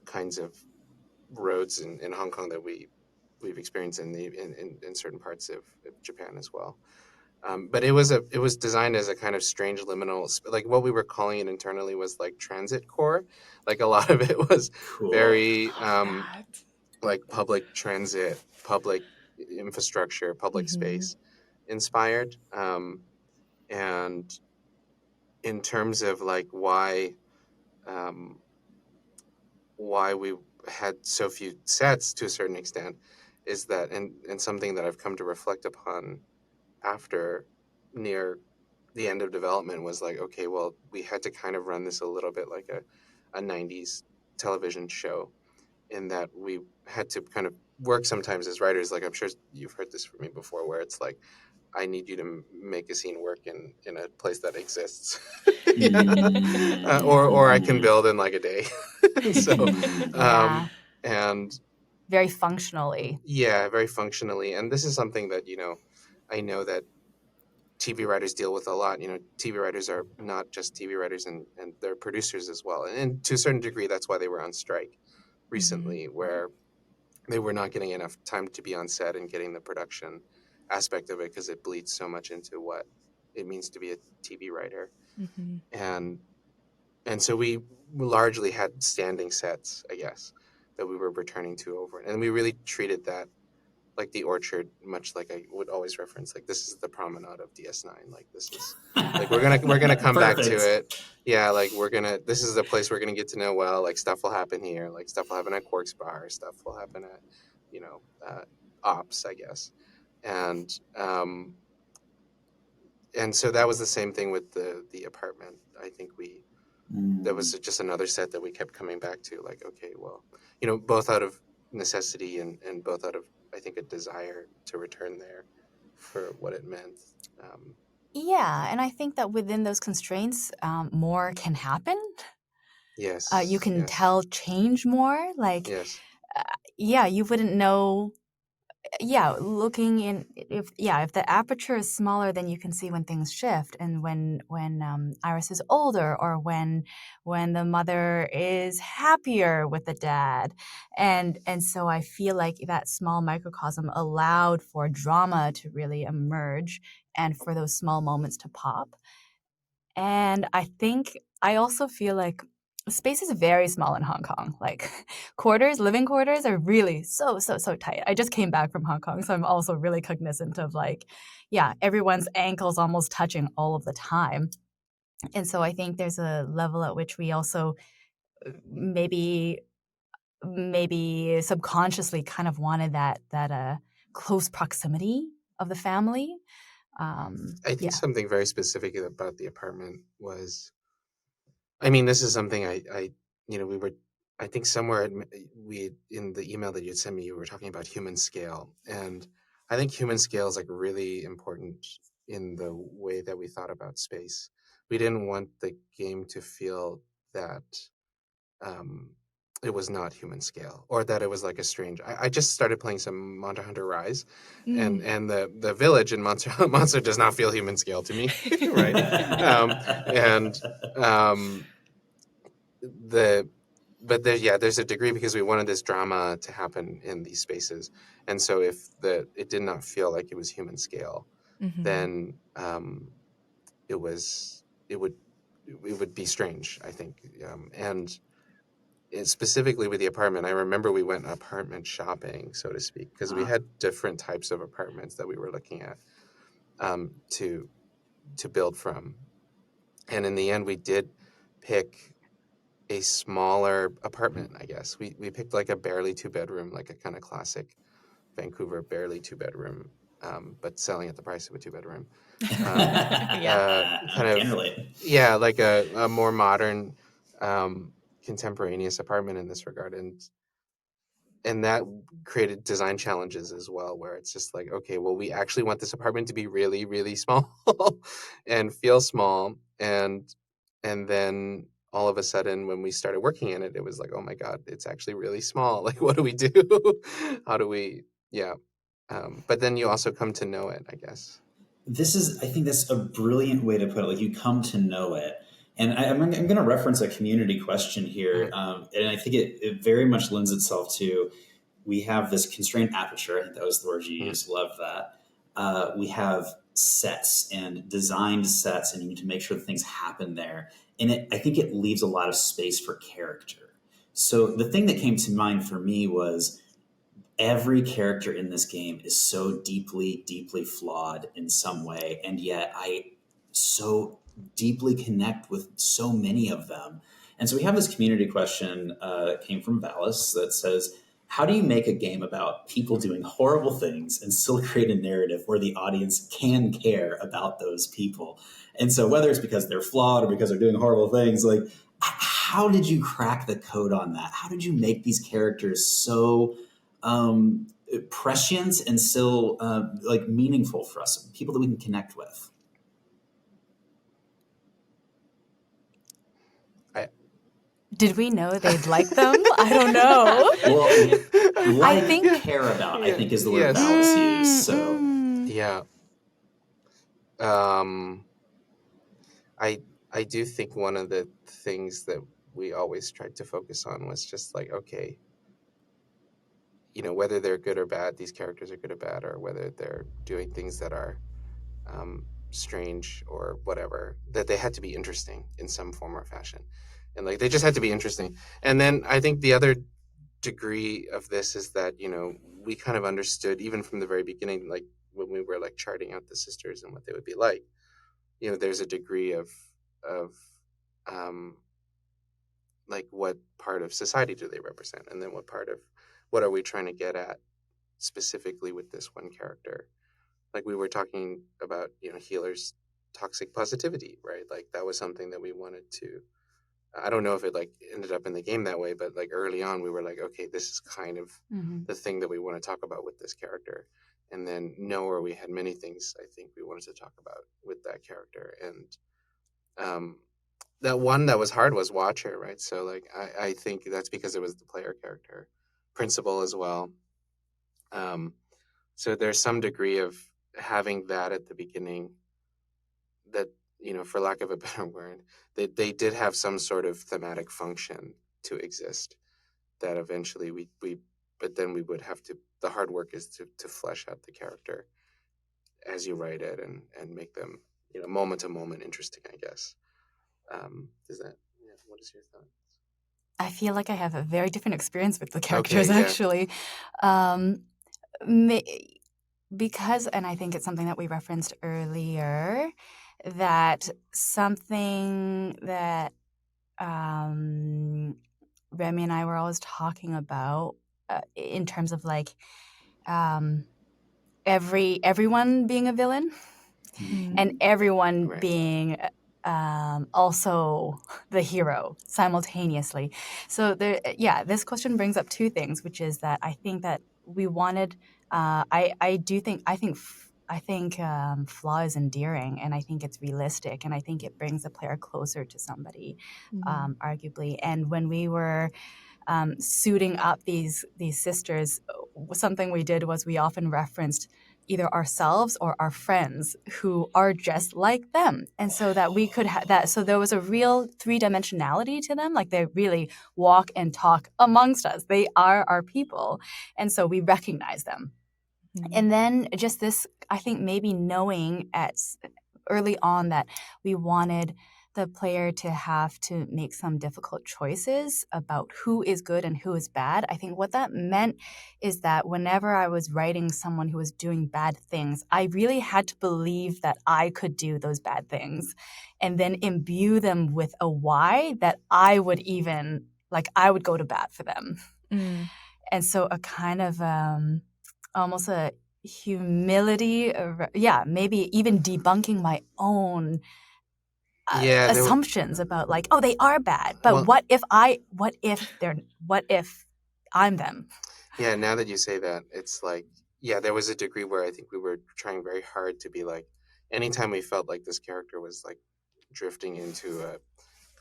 kinds of roads in Hong Kong that we've experienced in certain parts of Japan as well. But it was designed as a kind of strange liminal, like what we were calling it internally was like transit core. Like a lot of it was very like public transit, public infrastructure, public space inspired. And in terms of like why we had so few sets to a certain extent is that, and something that I've come to reflect upon after near the end of development was like, okay, well, we had to kind of run this a little bit like a 90s television show, in that we had to kind of work sometimes as writers. Like, I'm sure you've heard this from me before, where it's like, I need you to make a scene work in a place that exists. Or I can build in like a day. So, Yeah. and very functionally. Yeah, very functionally. And this is something that, I know that TV writers deal with a lot. TV writers are not just TV writers, and they're producers as well. And to a certain degree, that's why they were on strike recently, where they were not getting enough time to be on set and getting the production aspect of it, because it bleeds so much into what it means to be a TV writer. Mm-hmm. And so we largely had standing sets, I guess, that we were returning to over. And we really treated that like the orchard, much like I would always reference, like, this is the promenade of DS9. Like, this is like, we're gonna come back to it. Yeah, like, this is the place we're gonna get to know well. Like, stuff will happen here. Like, stuff will happen at Quark's Bar. Stuff will happen at, Ops, I guess. And so that was the same thing with the apartment. I think that was just another set that we kept coming back to. Like, okay, well, both out of necessity and both out of, I think, a desire to return there for what it meant. Yeah, and I think that within those constraints, more can happen. Yes. You can yes, tell change more. Like, Yes. You wouldn't know. Looking in, if the aperture is smaller, then you can see when things shift, and when Iris is older, or when the mother is happier with the dad, and so I feel like that small microcosm allowed for drama to really emerge and for those small moments to pop. And I also feel like space is very small in Hong Kong. Like, living quarters are really so tight. I just came back from Hong Kong, so I'm also really cognizant of, like, everyone's ankles almost touching all of the time. And so I think there's a level at which we also maybe subconsciously kind of wanted that close proximity of the family. I think something very specific about the apartment was, I mean, this is something we were, I think somewhere in the email that you had sent me, you were talking about human scale. And I think human scale is, like, really important in the way that we thought about space. We didn't want the game to feel that it was not human scale, or that it was like a strange. I just started playing some Monster Hunter Rise, and the village in Monster does not feel human scale to me, right? There's a degree, because we wanted this drama to happen in these spaces, and so if it did not feel like it was human scale, then it would be strange, I think, and specifically with the apartment, I remember we went apartment shopping, so to speak, because we had different types of apartments that we were looking at to build from. And in the end, we did pick a smaller apartment, I guess. We picked, like, a barely 2-bedroom, like a kind of classic Vancouver barely 2-bedroom, but selling at the price of a 2-bedroom. Like a more modern, contemporaneous apartment in this regard, and that created design challenges as well, where it's just like, okay, well, we actually want this apartment to be really, really small and feel small, and then all of a sudden, when we started working in it, it was like, oh my god, it's actually really small. Like, what do we do? How do we? But then you also come to know it, I guess. I think that's a brilliant way to put it. Like, you come to know it. And I'm going to reference a community question here. And I think it very much lends itself to, we have this constrained aperture. I think that was the word you used. Love that. We have sets and designed sets, and you need to make sure that things happen there. And I think it leaves a lot of space for character. So the thing that came to mind for me was, every character in this game is so deeply, deeply flawed in some way. And yet I so deeply connect with so many of them. And so we have this community question that came from Valis that says, how do you make a game about people doing horrible things and still create a narrative where the audience can care about those people? And so whether it's because they're flawed or because they're doing horrible things, like, how did you crack the code on that? How did you make these characters so prescient and still like meaningful for us, people that we can connect with? Did we know they'd like them? I don't know. Well, I think care about, I think, is the word Yes. Val's used. So Yeah. I do think one of the things that we always tried to focus on was just like, okay, whether they're good or bad, these characters are good or bad, or whether they're doing things that are strange or whatever, that they had to be interesting in some form or fashion. And like, they just had to be interesting. And then I think the other degree of this is that, we kind of understood even from the very beginning, like when we were like charting out the sisters and what they would be like, there's a degree of like what part of society do they represent, and then what are we trying to get at specifically with this one character. Like we were talking about, healers' toxic positivity, right? Like that was something that we wanted to. I don't know if it like ended up in the game that way, but like early on we were like, okay, this is kind of the thing that we want to talk about with this character. And then Noah, we had many things I think we wanted to talk about with that character. And that one that was hard was Watcher, right? So like I think that's because it was the player character. Principal as well. So there's some degree of having that at the beginning that, for lack of a better word, they did have some sort of thematic function to exist that eventually but then we would have to, the hard work is to flesh out the character as you write it and make them, moment to moment interesting, I guess. What is your thought? I feel like I have a very different experience with the characters, Okay, yeah. actually. Because, and I think it's something that we referenced earlier, that something that Remy and I were always talking about in terms of like everyone being a villain and everyone Right. being also the hero simultaneously. So this question brings up two things, which is that I think that we wanted. I think Flaw is endearing, and I think it's realistic, and I think it brings the player closer to somebody, arguably. And when we were suiting up these sisters, something we did was we often referenced either ourselves or our friends who are just like them, and so that we could that. So there was a real three-dimensionality to them, like they really walk and talk amongst us. They are our people, and so we recognize them. And then just this, I think maybe knowing early on that we wanted the player to have to make some difficult choices about who is good and who is bad. I think what that meant is that whenever I was writing someone who was doing bad things, I really had to believe that I could do those bad things and then imbue them with a why that I would even, like I would go to bat for them. And so a kind of almost a humility, maybe even debunking my own assumptions about like, oh, they are bad, but what if I'm them? Yeah, now that you say that, it's like, yeah, there was a degree where I think we were trying very hard to be like, anytime we felt like this character was like drifting into a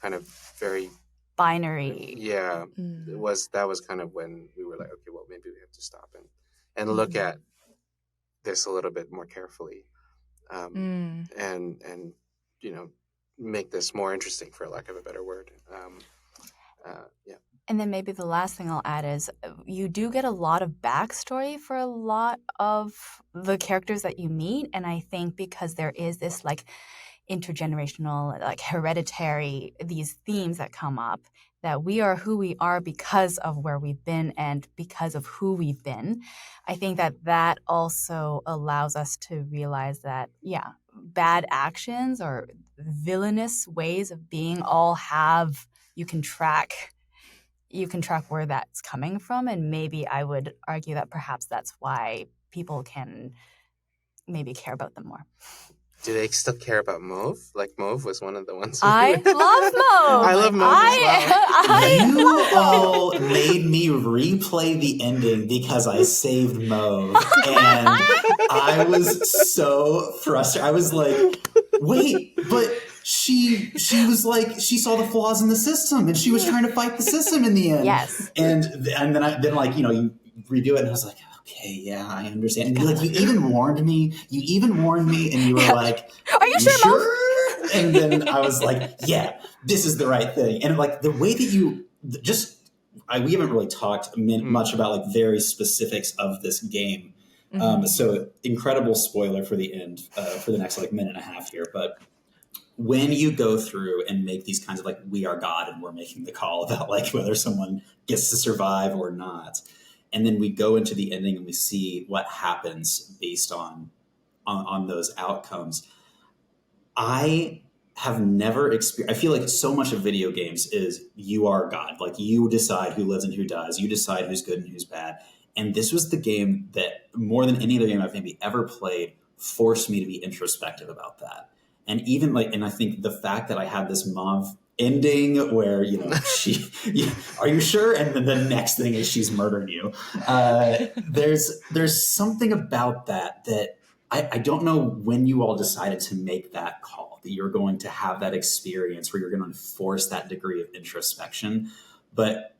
kind of very binary. Yeah, that was kind of when we were like, okay, well, maybe we have to stop and look at this a little bit more carefully, and make this more interesting, for lack of a better word. And then maybe the last thing I'll add is you do get a lot of backstory for a lot of the characters that you meet. And I think because there is this like intergenerational, like hereditary, these themes that come up, that we are who we are because of where we've been and because of who we've been. I think that also allows us to realize that, bad actions or villainous ways of being all have, you can track where that's coming from. And maybe I would argue that perhaps that's why people can maybe care about them more. Do they still care about Mauve? Like Mauve was one of the ones. I love Mauve. I love Mauve as well. You all made me replay the ending because I saved Mauve, and I was so frustrated. I was like, wait, but she was like, she saw the flaws in the system and she was trying to fight the system in the end. Yes. And then like, you redo it and I was like, okay, yeah, I understand. And you even warned me. And you were like, are you sure, Mom? And then I was like, yeah, this is the right thing. And like the way that you we haven't really talked much about like very specifics of this game. So incredible spoiler for the end, for the next like minute and a half here. But when you go through and make these kinds of like, we are God and we're making the call about like whether someone gets to survive or not. And then we go into the ending and we see what happens based on those outcomes. I have never experienced, I feel like so much of video games is you are God. Like you decide who lives and who dies. You decide who's good and who's bad. And this was the game that more than any other game I've maybe ever played forced me to be introspective about that. And even like, and I think the fact that I had this mom ending where, are you sure? And then the next thing is she's murdering you. There's something about that I don't know when you all decided to make that call, that you're going to have that experience where you're going to enforce that degree of introspection. But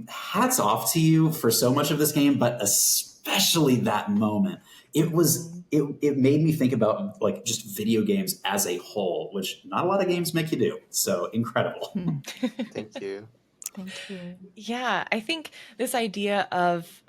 hats off to you for so much of this game, but especially that moment. It made me think about like just video games as a whole, which not a lot of games make you do. So incredible. Thank you. Thank you. Yeah, I think this idea of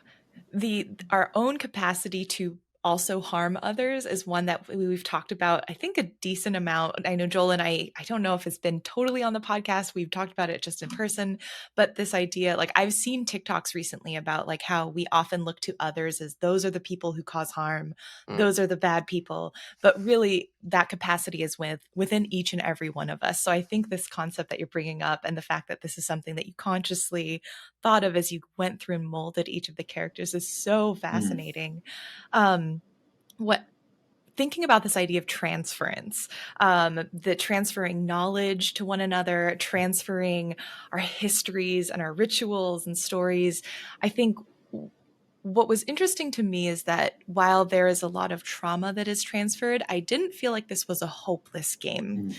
our own capacity to also harm others is one that we've talked about, I think, a decent amount. I know Joel and I don't know if it's been totally on the podcast. We've talked about it just in person, but this idea, like I've seen TikToks recently about like how we often look to others as those are the people who cause harm. Those are the bad people. But really that capacity is within each and every one of us. So I think this concept that you're bringing up and the fact that this is something that you consciously thought of as you went through and molded each of the characters is so fascinating. Thinking about this idea of transference, the transferring knowledge to one another, transferring our histories and our rituals and stories, I think what was interesting to me is that while there is a lot of trauma that is transferred, I didn't feel like this was a hopeless game.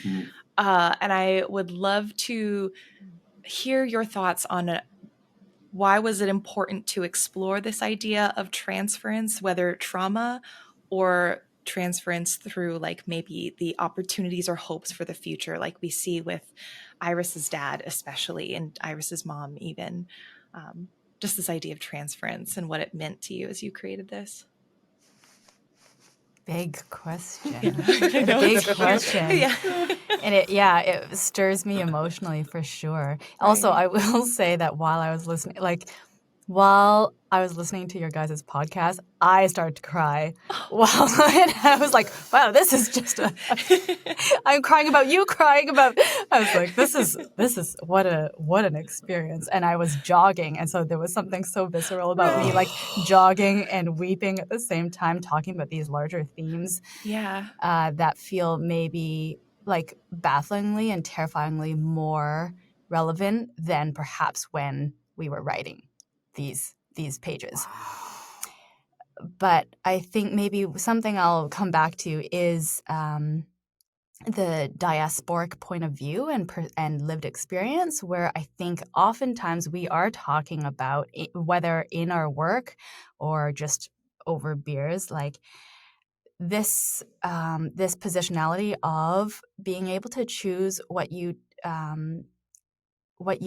And I would love to hear your thoughts on why was it important to explore this idea of transference, whether trauma or transference through like maybe the opportunities or hopes for the future, like we see with Iris's dad, especially, and Iris's mom, even. Just this idea of transference and what it meant to you as you created this. Big question. Yeah. Big question. Yeah. And it stirs me emotionally for sure. Also, I will say that while I was listening to your guys' podcast, I started to cry. And I was like, wow, this is just I'm crying about you crying about. I was like, this is what an experience. And I was jogging, and so there was something so visceral about me, like jogging and weeping at the same time, talking about these larger themes. Yeah. That feel maybe like bafflingly and terrifyingly more relevant than perhaps when we were writing these pages. But I think maybe something I'll come back to is the diasporic point of view and lived experience, where I think oftentimes we are talking about, whether in our work or just over beers, like this positionality of being able to choose what you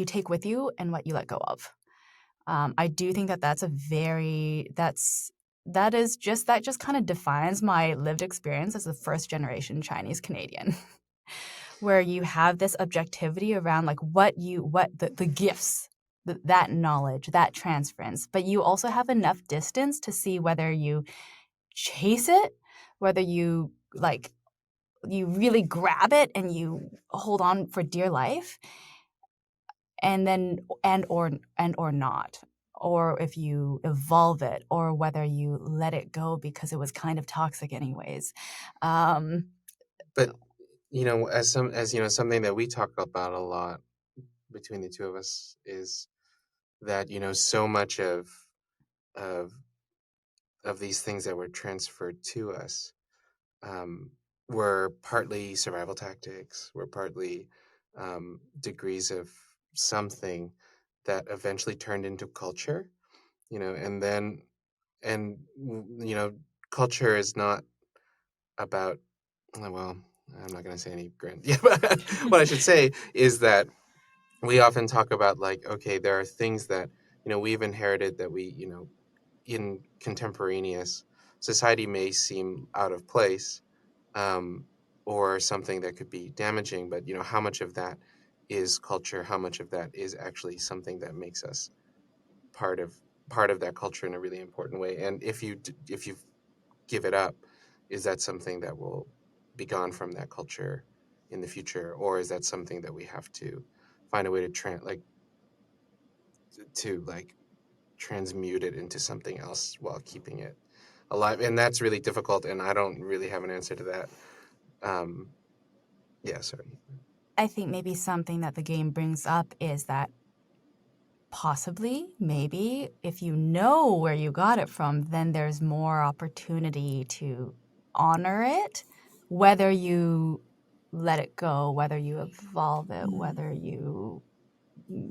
take with you and what you let go of. I do think that that just kind of defines my lived experience as a first generation Chinese Canadian, where you have this objectivity around like the gifts, that knowledge, that transference, but you also have enough distance to see whether you chase it, whether you really grab it and you hold on for dear life, or not, or if you evolve it, or whether you let it go because it was kind of toxic anyways. But something that we talk about a lot between the two of us is that so much of these things that were transferred to us were partly survival tactics, were partly degrees of something that eventually turned into culture, and then, and, culture is not about, well, I'm not going to say any grand, yeah, but what I should say is that we often talk about, like, okay, there are things that, we've inherited that we, in contemporaneous society may seem out of place, um, or something that could be damaging, but how much of that is culture, how much of that is actually something that makes us part of part of that culture in a really important way. And if you give it up, is that something that will be gone from that culture in the future, or is that something that we have to find a way to like transmute it into something else while keeping it alive? And that's really difficult, and I don't really have an answer to that. Yeah, sorry. I think maybe something that the game brings up is that possibly, maybe, if you know where you got it from, then there's more opportunity to honor it, whether you let it go, whether you evolve it, whether you,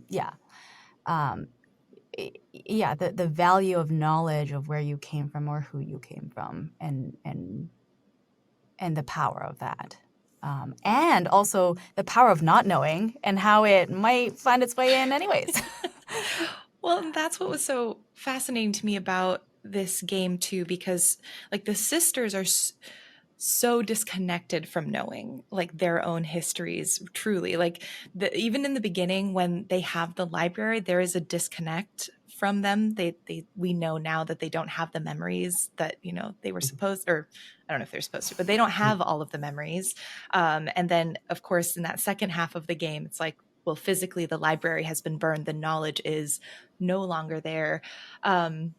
yeah. Yeah, the value of knowledge of where you came from or who you came from, and the power of that. And also the power of not knowing and how it might find its way in anyways. Well, and that's what was so fascinating to me about this game too, because like the sisters are so disconnected from knowing like their own histories truly. Like even in the beginning when they have the library, there is a disconnect from them. We know now that they don't have the memories that they were supposed, or I don't know if they're supposed to, but they don't have all of the memories. And then of course in that second half of the game, it's like, well, physically the library has been burned, the knowledge is no longer there. And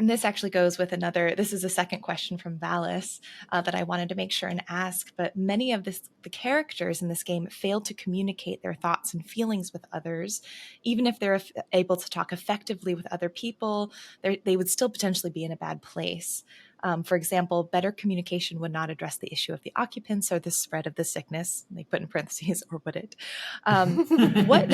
this actually goes with this is a second question from Valis that I wanted to make sure and ask, but many of the characters in this game fail to communicate their thoughts and feelings with others. Even if they're able to talk effectively with other people, they would still potentially be in a bad place. For example, better communication would not address the issue of the occupants or the spread of the sickness. They put in parentheses, or would it? What?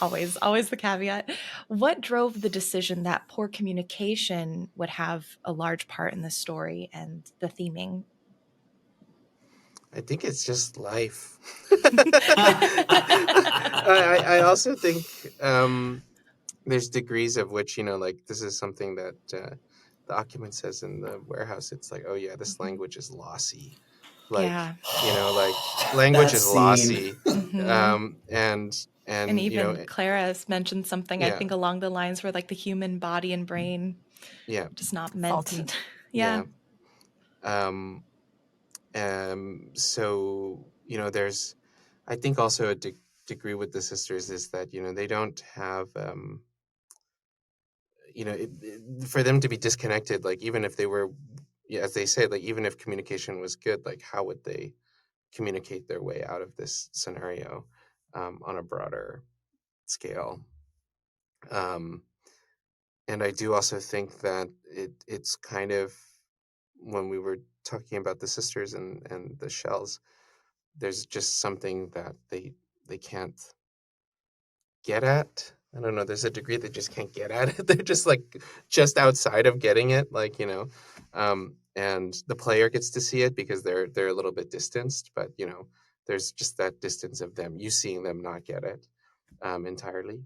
Always the caveat. What drove the decision that poor communication would have a large part in the story and the theming? I think it's just life. I also think there's degrees of which, like this is something that the occupant says in the warehouse. It's like, oh yeah, this language is lossy. Like, Yeah. like language That is scene. lossy. Mhm. And And even Clara has mentioned something, I yeah, think, along the lines where like the human body and brain yeah, just not meant. Faulty. Yeah. yeah. So, there's, I think also a degree with the sisters is that, they don't have, for them to be disconnected, like even if they were, yeah, as they say, like even if communication was good, like how would they communicate their way out of this scenario on a broader scale? Um, and I do also think that it's kind of, when we were talking about the sisters and the shells, there's just something that they can't get at. I don't know. There's a degree they just can't get at it. They're just like just outside of getting it, like and the player gets to see it because they're a little bit distanced, but there's just that distance of them, you seeing them not get it entirely,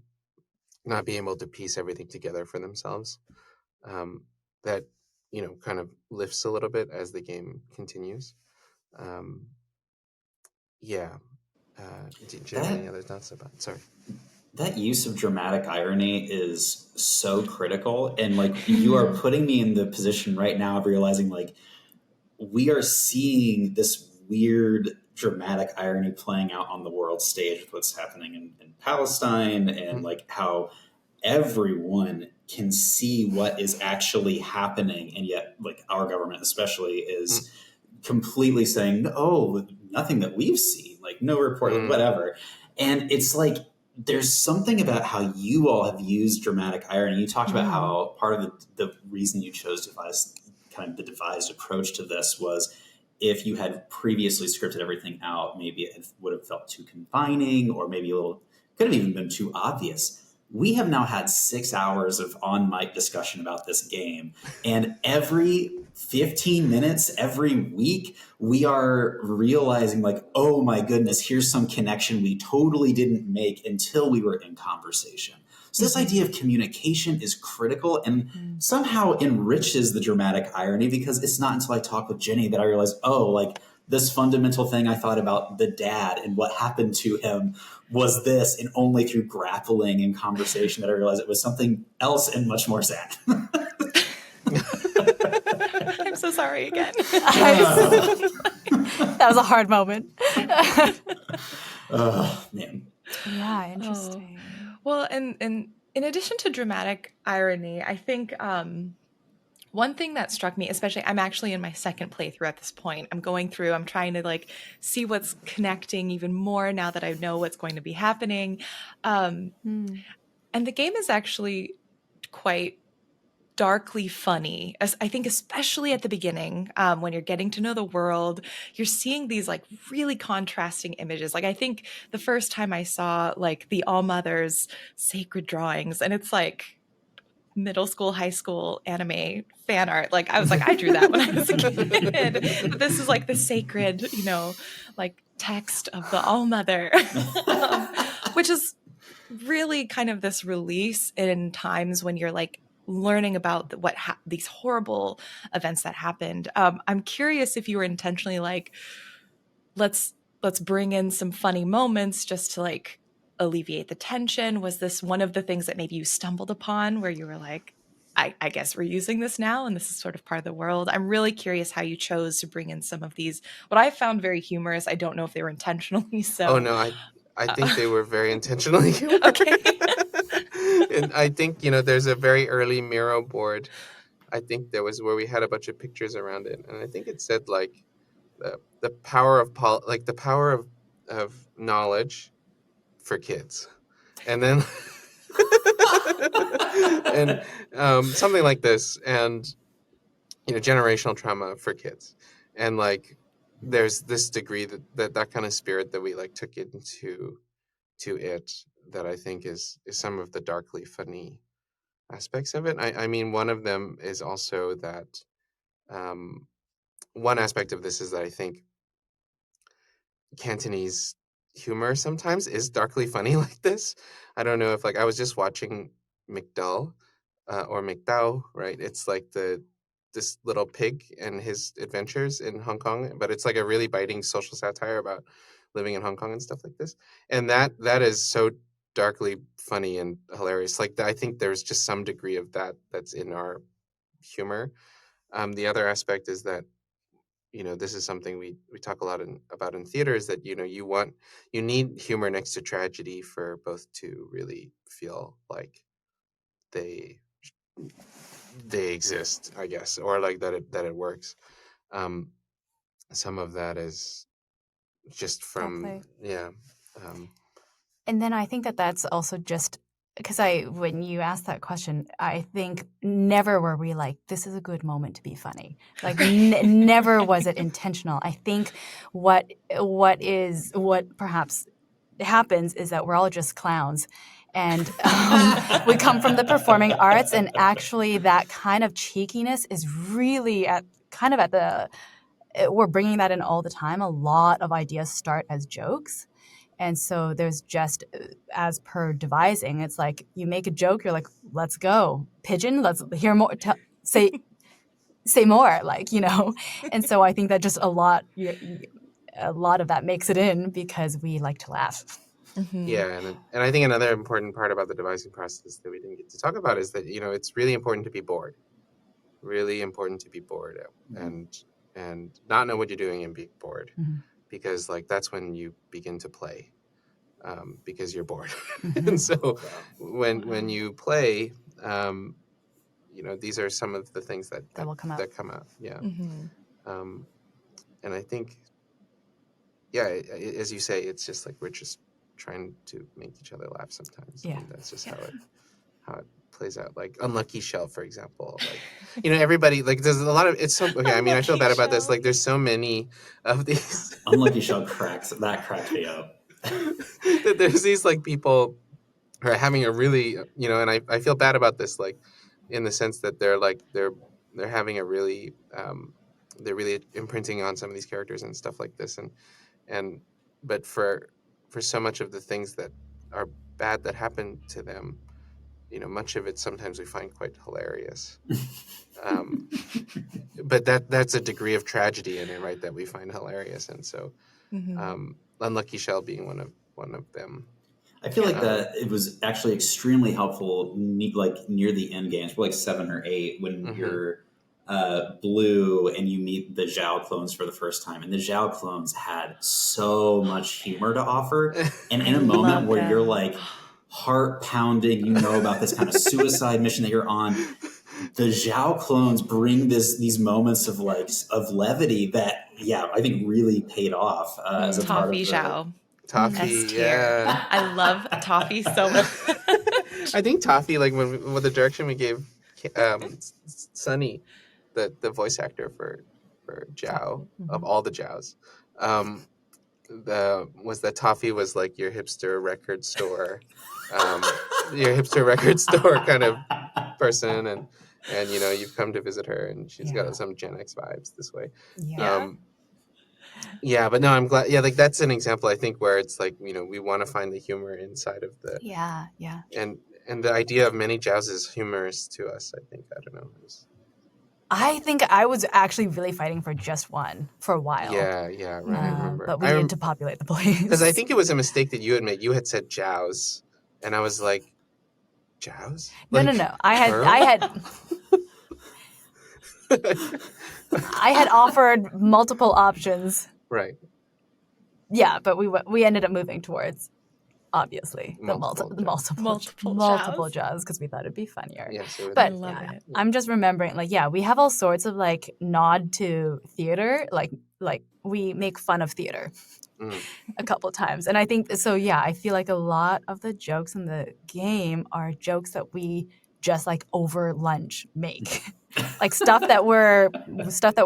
not being able to piece everything together for themselves. That kind of lifts a little bit as the game continues. Um, yeah. Do you have any That other thoughts about? Sorry. that use of dramatic irony is so critical, and like you are putting me in the position right now of realizing like we are seeing this weird dramatic irony playing out on the world stage with what's happening in Palestine, and like how everyone can see what is actually happening, and yet like our government especially is completely saying, oh, nothing that we've seen, like no report, like whatever. And it's like there's something about how you all have used dramatic irony. You talked about how part of the reason you chose devised, kind of the devised approach to this was if you had previously scripted everything out, maybe it would have felt too confining, or maybe could have even been too obvious. We have now had 6 hours of on mic discussion about this game, and every 15 minutes, every week, we are realizing, like, oh my goodness, here's some connection we totally didn't make until we were in conversation. So this idea of communication is critical and somehow enriches the dramatic irony, because it's not until I talk with Jenny that I realize, oh, like, this fundamental thing I thought about the dad and what happened to him was this, and only through grappling and conversation that I realized it was something else and much more sad. I'm so sorry again. That was a hard moment. Man. Yeah, interesting. Well, and in addition to dramatic irony, I think one thing that struck me, especially, I'm actually in my second playthrough at this point. I'm going through, I'm trying to like see what's connecting even more now that I know what's going to be happening. And the game is actually quite darkly funny, as I think, especially at the beginning, when you're getting to know the world, you're seeing these like really contrasting images. Like, I think the first time I saw like the All Mothers sacred drawings, and it's like middle school, high school anime fan art. Like, I was like, I drew that when I was a kid. But this is like the sacred, like text of the All Mother, which is really kind of this release in times when you're like learning about these horrible events that happened. I'm curious if you were intentionally like, let's bring in some funny moments just to like alleviate the tension. Was this one of the things that maybe you stumbled upon where you were like, I guess we're using this now and this is sort of part of the world? I'm really curious how you chose to bring in some of these, what I found very humorous. I don't know if they were intentionally so. Oh, no, I think they were very intentionally humorous. Okay. And I think, there's a very early Miro board. I think there was where we had a bunch of pictures around it. And I think it said like the power of the power of knowledge for kids. And then and something like this, and generational trauma for kids. And like there's this degree that kind of spirit that we like took into it, that I think is some of the darkly funny aspects of it. I mean, one of them is also that one aspect of this is that I think Cantonese humor sometimes is darkly funny like this. I don't know if, like, I was just watching McDull or McDowell, right? It's like this little pig and his adventures in Hong Kong, but it's like a really biting social satire about living in Hong Kong and stuff like this. And that is so darkly funny and hilarious. Like, I think there's just some degree of that's in our humor. The other aspect is that this is something we talk a lot about in theater, is that you need humor next to tragedy for both to really feel like they exist, I guess, or like that it works. Some of that is just from and then I think that's also just because when you asked that question, I think never were we like, this is a good moment to be funny. Like never was it intentional. I think what perhaps happens is that we're all just clowns. And we come from the performing arts, and actually that kind of cheekiness is really we're bringing that in all the time. A lot of ideas start as jokes. And so there's just, as per devising, it's like you make a joke, you're like, let's go. Pigeon, let's hear more, say more, like, And so I think that just a lot of that makes it in because we like to laugh. Mm-hmm. Yeah, and I think another important part about the devising process that we didn't get to talk about is that, it's really important to be bored. Really important to be bored and not know what you're doing and be bored. Mm-hmm. Because like that's when you begin to play, because you're bored. Mm-hmm. And so when you play, these are some of the things that will come out. That come out, yeah. Mm-hmm. And I think, as you say, it's just like we're just trying to make each other laugh sometimes. Yeah, and that's just how it plays out. Like Unlucky Shell, for example. Like, you know, everybody, like, there's a lot of, it's so, okay, I mean, I feel bad about this. Like, there's so many of these. Unlucky Shell cracks me up. That there's these, like, people who are having a really, you know, and I feel bad about this, like, in the sense that they're having a really, they're really imprinting on some of these characters and stuff like this. And, but for so much of the things that are bad that happen to them, you know, much of it sometimes we find quite hilarious. But that's a degree of tragedy in it, right? That we find hilarious, and so Unlucky Shell being one of them. I feel like that it was actually extremely helpful, like near the end games, like 7 or 8, when you're blue and you meet the Zhao clones for the first time, and the Zhao clones had so much humor to offer, and in a moment where you're like heart pounding, you know, about this kind of suicide mission that you're on, the Zhao clones bring these moments of levity that, yeah, I think really paid off as a part of the Zhao. Toffee, yeah. I love Toffee so much. I think Toffee, like with the direction we gave Sunny, the voice actor for Zhao, of all the Zhaos, was that Toffee was like your hipster record store, kind of person, and you know, you've come to visit her, and she's got some Gen X vibes this way. Yeah, but no, I'm glad. Yeah, like that's an example, I think, where it's like, you know, we want to find the humor inside of the and the idea of many Zhaos is humorous to us. I think, I don't know. I think I was actually really fighting for just one for a while. Yeah, right. I remember, but we needed to populate the place because I think it was a mistake that you had made. You had said Zhaos, and I was like, Zhaos? No. I had I had offered multiple options. Right. Yeah, but we ended up moving towards, obviously, multiple Zhaos, because we thought it'd be funnier. Yes, but I'm just remembering, like, we have all sorts of like nod to theater, like we make fun of theater a couple times, and I think so. Yeah, I feel like a lot of the jokes in the game are jokes that we just like over lunch make, like stuff that we're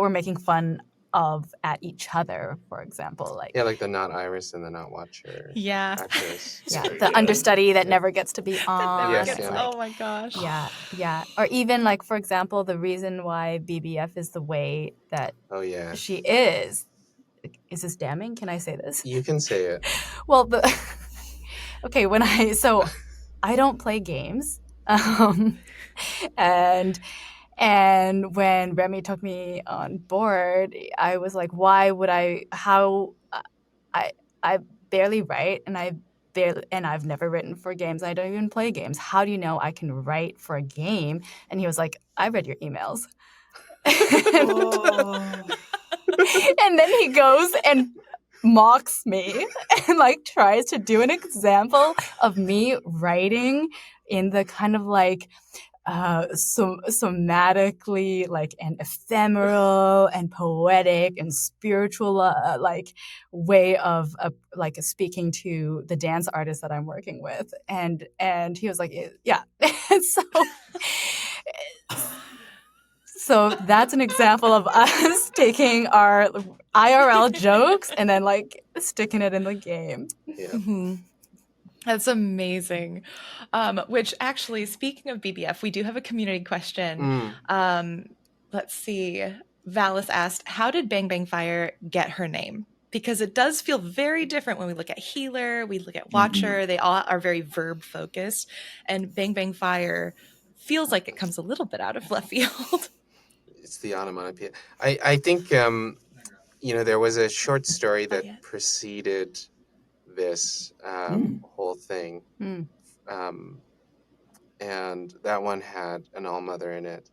making fun of at each other, for example, like the not Iris and the not Watcher actress. The understudy that never gets to be on. Oh my gosh. Or even like, for example, the reason why BBF is the way that she is this damning? Can I say this? You can say it. Well, okay, I don't play games, and when Remy took me on board, I was like, why would I? How I barely write, and I've never written for games. I don't even play games. How do you know I can write for a game? And he was like, I read your emails. And then he goes and mocks me and like tries to do an example of me writing in the kind of like somatically like an ephemeral and poetic and spiritual like way of like speaking to the dance artist that I'm working with, and he was like, yeah. So that's an example of us taking our IRL jokes and then like sticking it in the game. That's amazing. Which actually, speaking of BBF, we do have a community question. Let's see. Valis asked, how did Bang Bang Fire get her name? Because it does feel very different when we look at Healer, we look at Watcher. They all are very verb focused. And Bang Bang Fire feels like it comes a little bit out of left field. It's the onomatopoeia. I think, there was a short story that preceded this whole thing. And that one had an all-mother in it.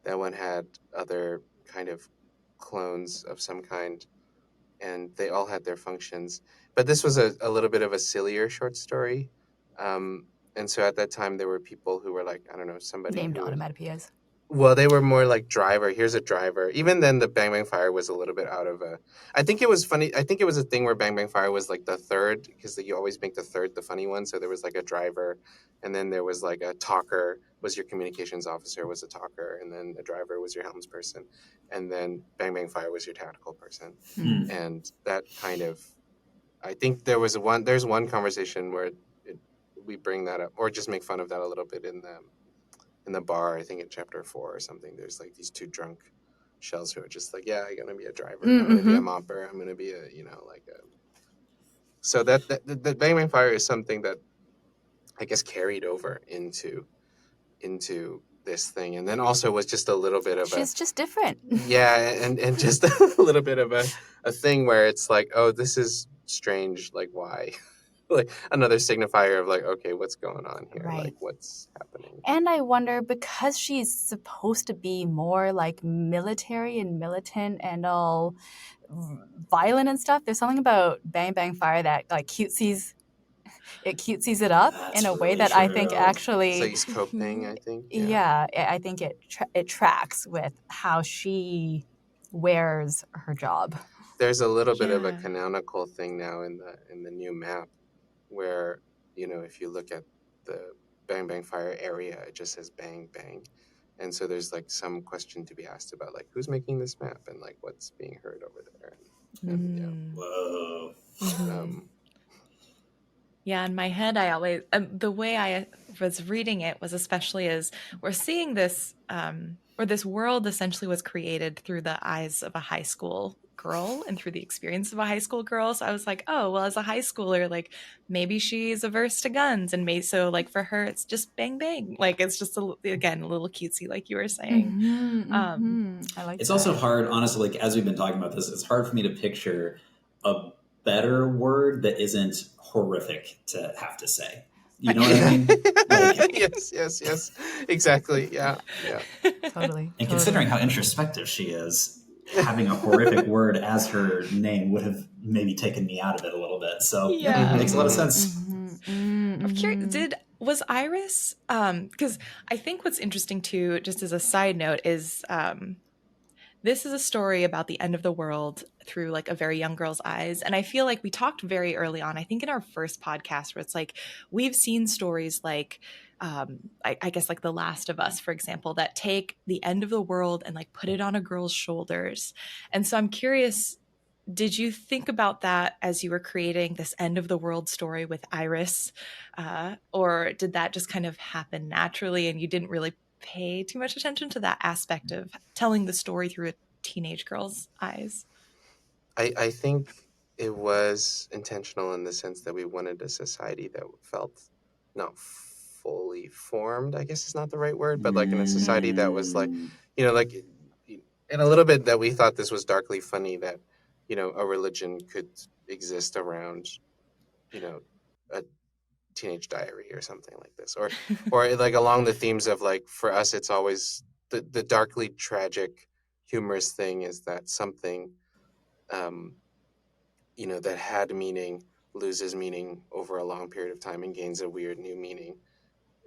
That one had other kind of clones of some kind, and they all had their functions. But this was a little bit of a sillier short story. And so at that time, there were people who were like, I don't know, somebody named onomatopoeias. Well, they were more like driver. Here's a driver. Even then, the Bang Bang Fire was a little bit out of a... I think it was funny. I think it was a thing where Bang Bang Fire was like the third, because you always make the third the funny one. So there was like a driver, and then there was like a talker was your communications officer was a talker, and then a driver was your helmsperson, and then Bang Bang Fire was your tactical person. And that kind of, I think there's one conversation where we bring that up or just make fun of that a little bit in the bar. I think in chapter 4 or something, there's like these two drunk shells who are just like, yeah, I'm gonna be a driver, I'm gonna be a mopper, I'm gonna be a so that the Bang Bang Fire is something that I guess carried over into this thing, and then also was just a little bit of She's just different. and just a little bit of a thing where it's like, oh, this is strange, like why? Like another signifier of like, okay, what's going on here? Right. Like what's happening? And I wonder, because she's supposed to be more like military and militant and all violent and stuff, there's something about Bang Bang Fire that like cutesies it up in a way that I think actually, it's like East Coast thing, I think. Yeah, I think it tracks with how she wears her job. There's a little bit of a canonical thing now in the new map where, if you look at the Bang Bang Fire area, it just says Bang Bang. And so there's like some question to be asked about like who's making this map and like what's being heard over there. And Whoa. Yeah, in my head, I always the way I was reading it was especially as we're seeing this, or this world essentially was created through the eyes of a high school girl and through the experience of a high school girl. So I was like, oh, well, as a high schooler, like maybe she's averse to guns, and so like for her, it's just bang bang, like it's just again a little cutesy, like you were saying. I like. It's that. also hard, honestly. Like as we've been talking about this, it's hard for me to picture a better word that isn't horrific to have to say. You know what I mean? Like, yes, exactly. Yeah. Totally. And considering how introspective she is, having a horrific word as her name would have maybe taken me out of it a little bit. So yeah, it makes a lot of sense. I'm curious, was Iris, because I think what's interesting too, just as a side note, is this is a story about the end of the world through like a very young girl's eyes. And I feel like we talked very early on, I think in our first podcast, where it's like we've seen stories like I guess like The Last of Us, for example, that take the end of the world and like put it on a girl's shoulders. And so I'm curious, did you think about that as you were creating this end of the world story with Iris? Or did that just kind of happen naturally and you didn't really pay too much attention to that aspect of telling the story through a teenage girl's eyes? I think it was intentional in the sense that we wanted a society that felt not fully formed, I guess is not the right word, but like in a society that was like, like and a little bit that we thought this was darkly funny that, a religion could exist around, a teenage diary or something like this, or like along the themes of like, for us, it's always the darkly tragic humorous thing is that something, that had meaning loses meaning over a long period of time and gains a weird new meaning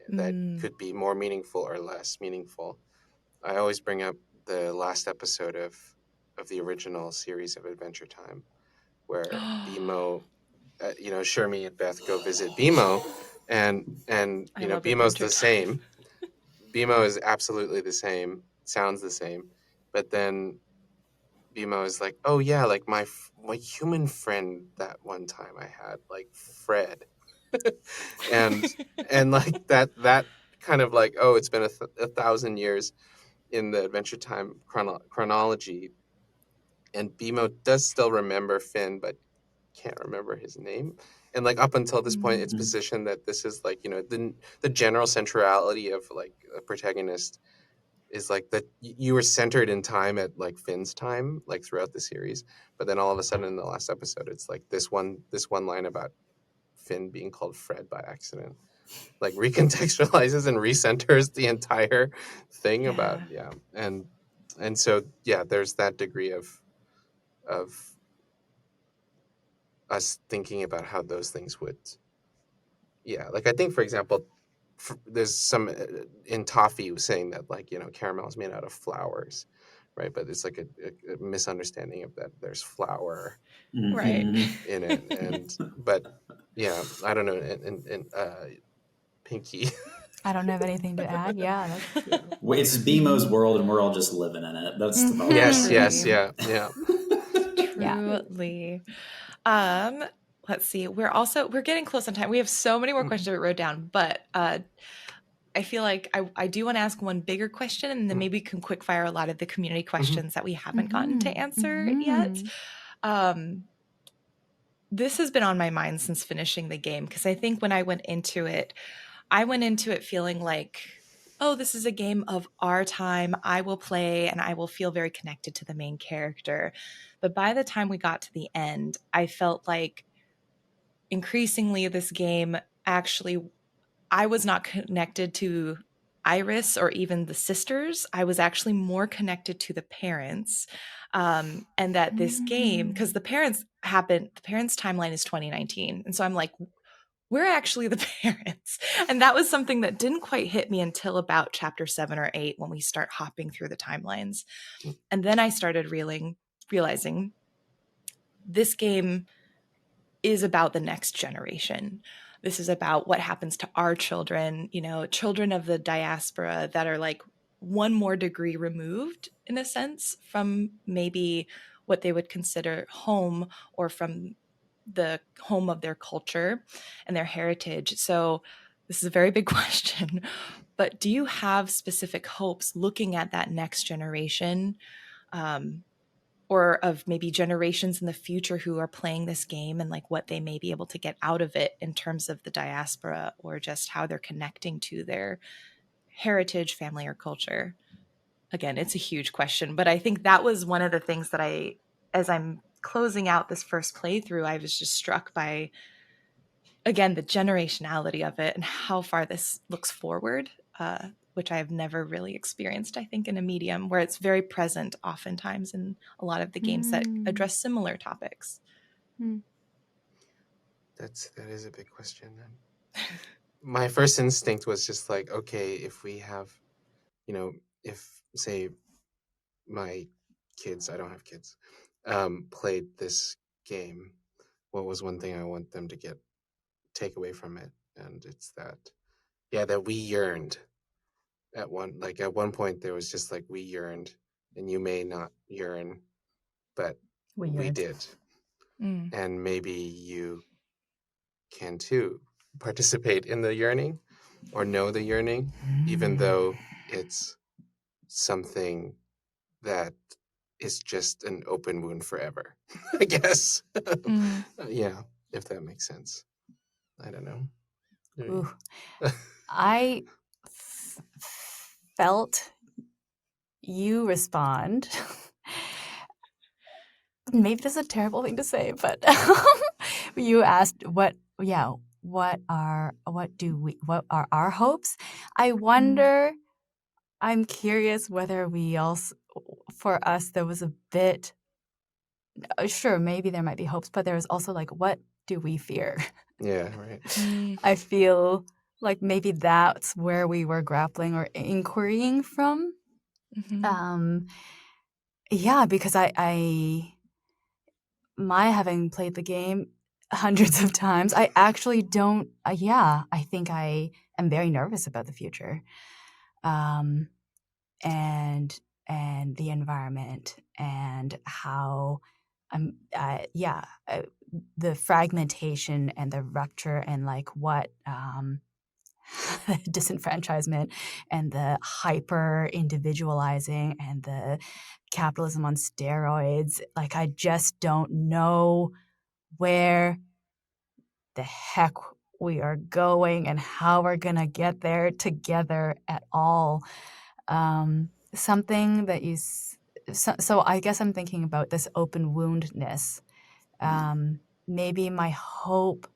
that could be more meaningful or less meaningful. I always bring up the last episode of the original series of Adventure Time, where BMO, Shermie and Beth go visit BMO, and BMO's the same. BMO is absolutely the same, sounds the same, but then BMO is like, oh yeah, like my human friend that one time I had, like Fred, and like that kind of like, oh, it's been 1,000 years in the Adventure Time chronology, and BMO does still remember Finn, but can't remember his name. And like up until this point, it's positioned that this is like, the general centrality of like a protagonist is like that you were centered in time at like Finn's time, like throughout the series. But then all of a sudden in the last episode, it's like this one line about Finn being called Fred by accident, like recontextualizes and recenters the entire thing about, and so, there's that degree of us thinking about how those things would, like I think, for example, there's some in toffee saying that like, caramel is made out of flowers, right? But it's like a misunderstanding of that there's flour right in it, and but I don't know, and Pinki. I don't have anything to add. Yeah, that's Well, it's BMO's world, and we're all just living in it. That's the problem. Yes, Truly. yes, yeah. Yeah. Truly. Let's see. We're getting close on time. We have so many more questions that we wrote down, but I feel like I do want to ask one bigger question, and then maybe we can quick fire a lot of the community questions that we haven't gotten to answer yet. This has been on my mind since finishing the game, because I think when I went into it feeling like, oh, this is a game of our time. I will play and I will feel very connected to the main character. But by the time we got to the end, I felt like increasingly this game actually, I was not connected to Iris or even the sisters. I was actually more connected to the parents. And that this game, because the parents' timeline is 2019. And so I'm like, we're actually the parents. And that was something that didn't quite hit me until about chapter 7 or 8 when we start hopping through the timelines. And then I started realizing this game is about the next generation. This is about what happens to our children, children of the diaspora that are like one more degree removed, in a sense, from maybe what they would consider home, or from the home of their culture and their heritage. So this is a very big question, but do you have specific hopes looking at that next generation, or of maybe generations in the future who are playing this game, and like what they may be able to get out of it in terms of the diaspora, or just how they're connecting to their heritage, family, or culture? Again, it's a huge question, but I think that was one of the things that as I'm closing out this first playthrough, I was just struck by, again, the generationality of it and how far this looks forward, which I have never really experienced, I think, in a medium where it's very present oftentimes in a lot of the games that address similar topics. That is a big question. My first instinct was just like, okay, if we have, if, say, my kids, I don't have kids, played this game, what was one thing I want them to take away from it? And it's that we yearned at one point. There was just like, we yearned, and you may not yearn, but we did. And maybe you can too participate in the yearning, or know the yearning, even though it's something that is just an open wound forever, I guess. Yeah, if that makes sense. I don't know. Ooh. I felt you respond. Maybe this is a terrible thing to say, but you asked what are our hopes? I wonder, I'm curious whether we also, for us, there was a bit, sure, maybe there might be hopes, but there was also like, what do we fear? Yeah, right. I feel like maybe that's where we were grappling or inquiring from. Yeah, because my having played the game hundreds of times, I actually don't, I think I am very nervous about the future. And the environment, and how the fragmentation and the rupture, and like what disenfranchisement and the hyper individualizing and the capitalism on steroids. Like, I just don't know where the heck we are going and how we're gonna get there together at all. Something that so I guess I'm thinking about this open woundness. Maybe my hope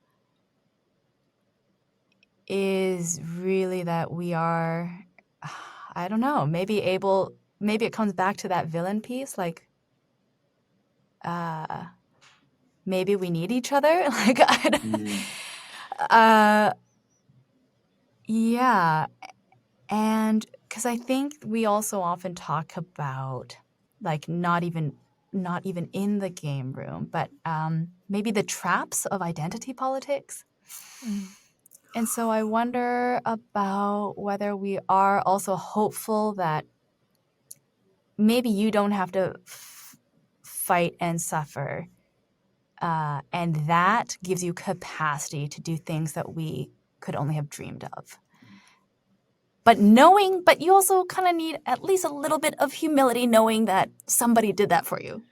is really that we are, I don't know, maybe it comes back to that villain piece, like maybe we need each other. Like, yeah. And because I think we also often talk about, like, not even in the game room, but maybe the traps of identity politics. And so I wonder about whether we are also hopeful that maybe you don't have to fight and suffer. And that gives you capacity to do things that we could only have dreamed of. But you also kind of need at least a little bit of humility, knowing that somebody did that for you.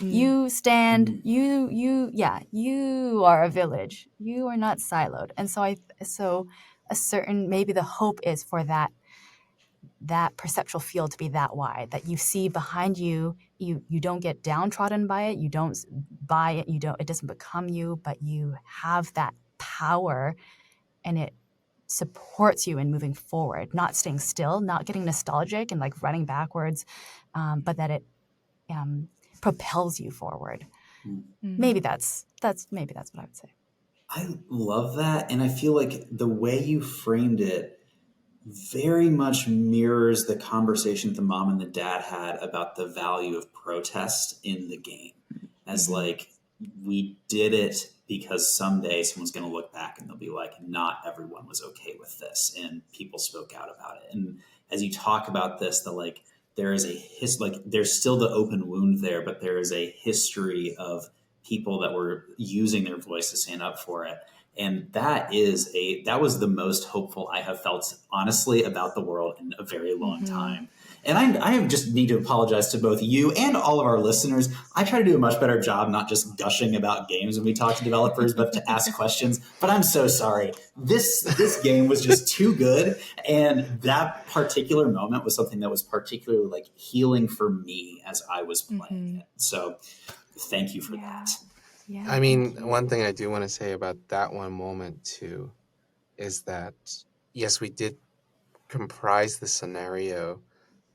You stand, you are a village. You are not siloed. And so maybe the hope is for that perceptual field to be that wide, that you see behind you, you don't get downtrodden by it, you don't buy it, it doesn't become you, but you have that power, and it supports you in moving forward, not staying still, not getting nostalgic and like running backwards, but that it propels you forward. Maybe that's what I would say. I love that, and I feel like the way you framed it very much mirrors the conversation the mom and the dad had about the value of protest in the game. As like, we did it because someday someone's going to look back and they'll be like, not everyone was okay with this, and people spoke out about it. And as you talk about this, there is there's still the open wound there, but there is a history of people that were using their voice to stand up for it. And that was the most hopeful I have felt, honestly, about the world in a very long time. And I just need to apologize to both you and all of our listeners. I try to do a much better job, not just gushing about games when we talk to developers, but to ask questions. But I'm so sorry. This game was just too good. And that particular moment was something that was particularly like healing for me as I was playing it. So thank you for that. Yeah. I mean, one thing I do want to say about that one moment too is that, yes, we did comprise the scenario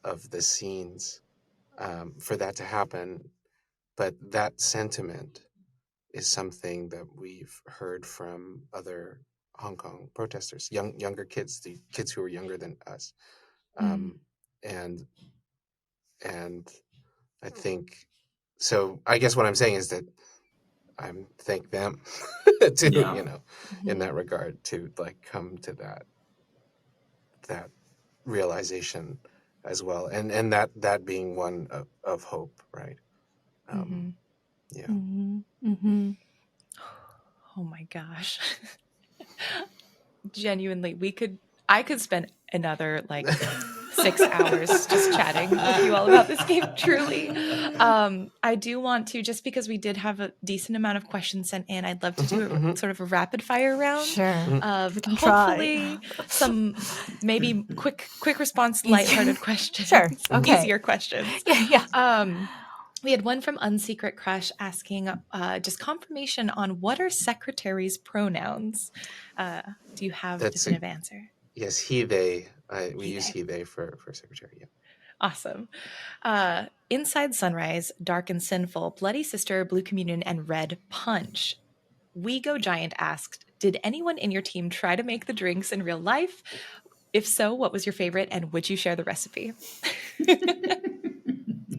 of the scenes for that to happen, but that sentiment is something that we've heard from other Hong Kong protesters, younger kids, the kids who were younger than us, and I think so. I guess what I'm saying is that I thank them too, in that regard, to like come to that realization as well, and that being one of hope, right? Yeah. Oh my gosh. Genuinely, I could spend another like 6 hours just chatting with you all about this game, truly. I do want to, just because we did have a decent amount of questions sent in, I'd love to do sort of a rapid fire round. Sure. Of hopefully some maybe quick response, lighthearted questions. Sure. Okay. Easier questions. Yeah. We had one from Unsecret Crush asking just confirmation on what are secretaries' pronouns. Do you have a definitive answer? Yes, he, they. We use he, they for secretary. Yeah. Awesome. Inside Sunrise, Dark and Sinful, Bloody Sister, Blue Communion, and Red Punch. We Go Giant asked, did anyone in your team try to make the drinks in real life? If so, what was your favorite, and would you share the recipe?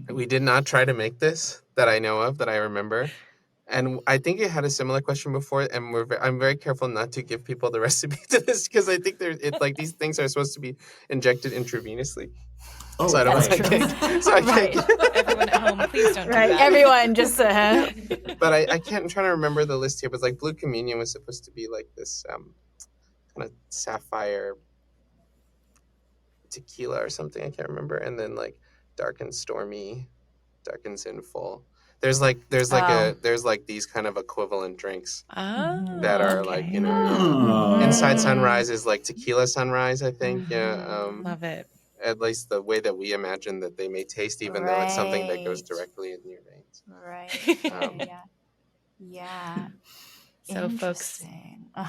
We did not try to make this that I know of, that I remember. And I think you had a similar question before, and I'm very careful not to give people the recipe to this, because I think these things are supposed to be injected intravenously. Oh, so I don't right. Everyone at home, please don't do that. Everyone, just But I can't. I'm trying to remember the list here. But like Blue Communion was supposed to be like this kind of sapphire tequila or something. I can't remember. And then like Dark and Stormy, Dark and Sinful. There's these kind of equivalent drinks that are like, Inside Sunrise is like Tequila Sunrise, I think. Yeah. Love it. At least the way that we imagine that they may taste, even though it's something that goes directly in your veins. Right. Yeah. So folks,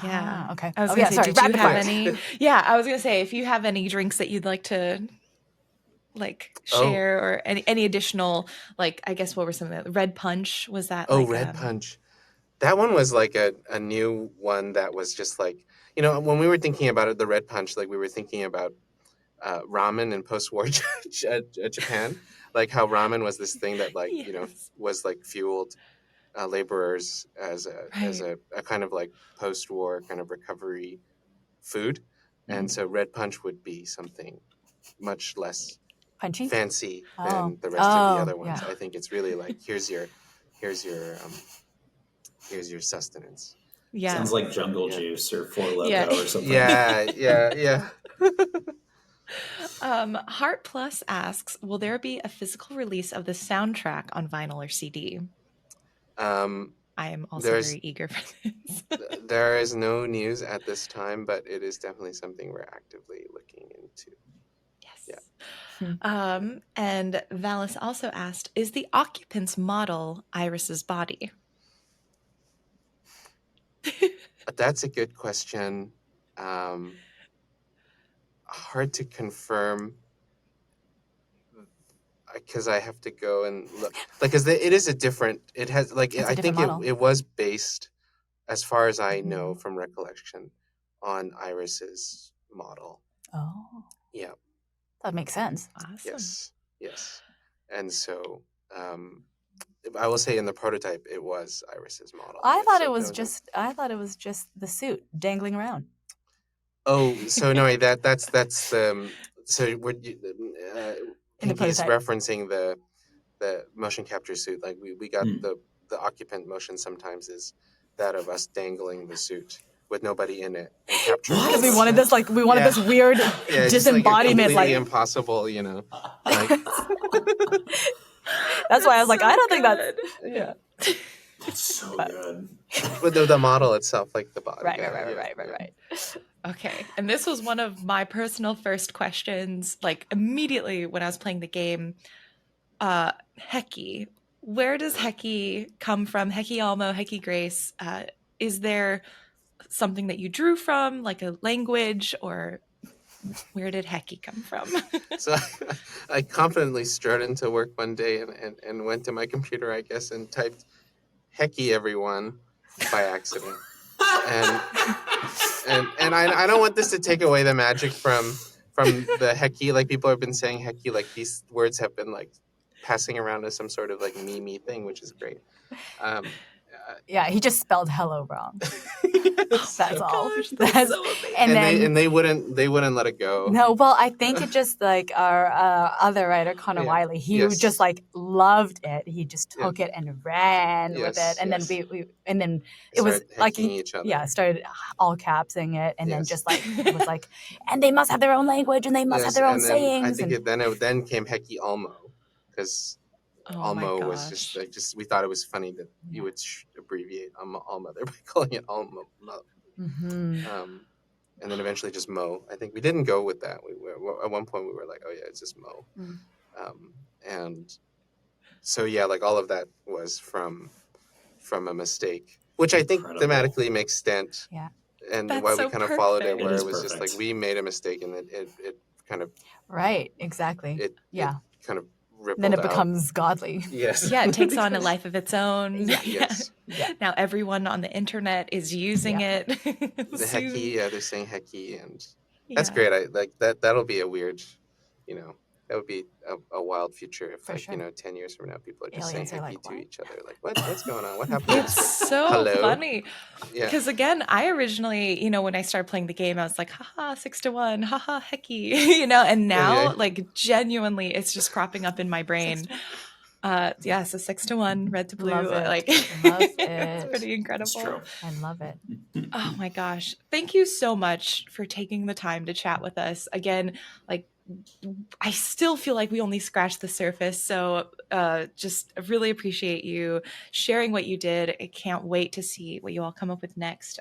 yeah. Okay. I was going to say, did you have any? Yeah, I was going to say, if you have any drinks that you'd like to like share, or any additional, like, I guess what were some of the Red Punch? Was that? Red Punch. That one was like a new one that was just like, when we were thinking about it, the Red Punch, like we were thinking about ramen in post-war Japan, like how ramen was this thing that like, was like fueled laborers as a kind of like post-war kind of recovery food. And so red punch would be something much less Punchy? fancy Oh. than the rest of the Oh, other ones. yeah. I think it's really like here's your sustenance. Yeah. Sounds like Jungle Yeah. Juice or Four Loko Yeah. or something. Yeah. Heart Plus asks, will there be a physical release of the soundtrack on vinyl or CD? I am also very eager for this. There is no news at this time, but it is definitely something we're actively looking into. Yes. Yeah. And Valis also asked, is the occupant's model Iris's body? That's a good question. Hard to confirm because I have to go and look. Like, because it is a different. It has like It's a I different think model. it was based, as far as I know from recollection, on Iris's model. Oh. Yeah. That makes sense. Awesome. Yes. And so, I will say in the prototype it was Iris's model. I thought So it was just the suit dangling around. Oh, so no, that's the so we're In the Pinky's prototype. referencing the motion capture suit. Like we got the occupant motion sometimes is that of us dangling the suit with nobody in it and capturing. Because we wanted this this weird disembodiment, like impossible, you know. Like, that's why I was like, so I don't think that's good. That's so good. But the model itself, like the body. Right. Okay. And this was one of my personal first questions, like immediately when I was playing the game. Hekki. Where does Hekki come from? Hekki Almo, Hekki Grace. Is there something that you drew from, like a language, or where did Hekki come from? So I confidently strode into work one day and went to my computer, I guess, and typed Hekki everyone by accident. And I don't want this to take away the magic from the Hekki. Like people have been saying Hekki, like these words have been like passing around as some sort of like meme thing, which is great. Yeah, he just spelled hello wrong. That's all. Gosh, that's so amazing. And they wouldn't let it go. No, well, I think it just like our other writer, Connor Wiley, he just like loved it. He just took it and ran with it, and then we it was like each other. Yeah, started all capsing it, and then just like it was like, and they must have their own language, and they must have their own sayings. I think then came Hekki Almo, because Almo was just we thought it was funny that you would abbreviate All Mother by calling it Almo. And then eventually just Mo. I think we didn't go with that. At one point we were like, oh yeah, it's just Mo. And so like all of that was from a mistake, which I think thematically makes sense. Yeah. And that's why so we kind of followed it, where it was just like we made a mistake, and it kind of exactly. It kind of rippled then it out. becomes godly. Yes. Yeah, it takes on a life of its own. Yes. Yeah. Now everyone on the internet is using it. The Hekki, they're saying Hekki, and that's great. I like that. That'll be a weird, that would be a wild future if 10 years from now people are just Aliens saying Hekki like, to what? each other. Like, what's going on? What happened? It's so funny. Because again, I originally, when I started playing the game, I was like, haha, 6-1, haha, Hekki, and now like genuinely it's just cropping up in my brain. So 6-1, red to blue. Love it. Like Love it. It's pretty incredible. It's true. I love it. Oh my gosh. Thank you so much for taking the time to chat with us. Again, like I still feel like we only scratched the surface. So just really appreciate you sharing what you did. I can't wait to see what you all come up with next.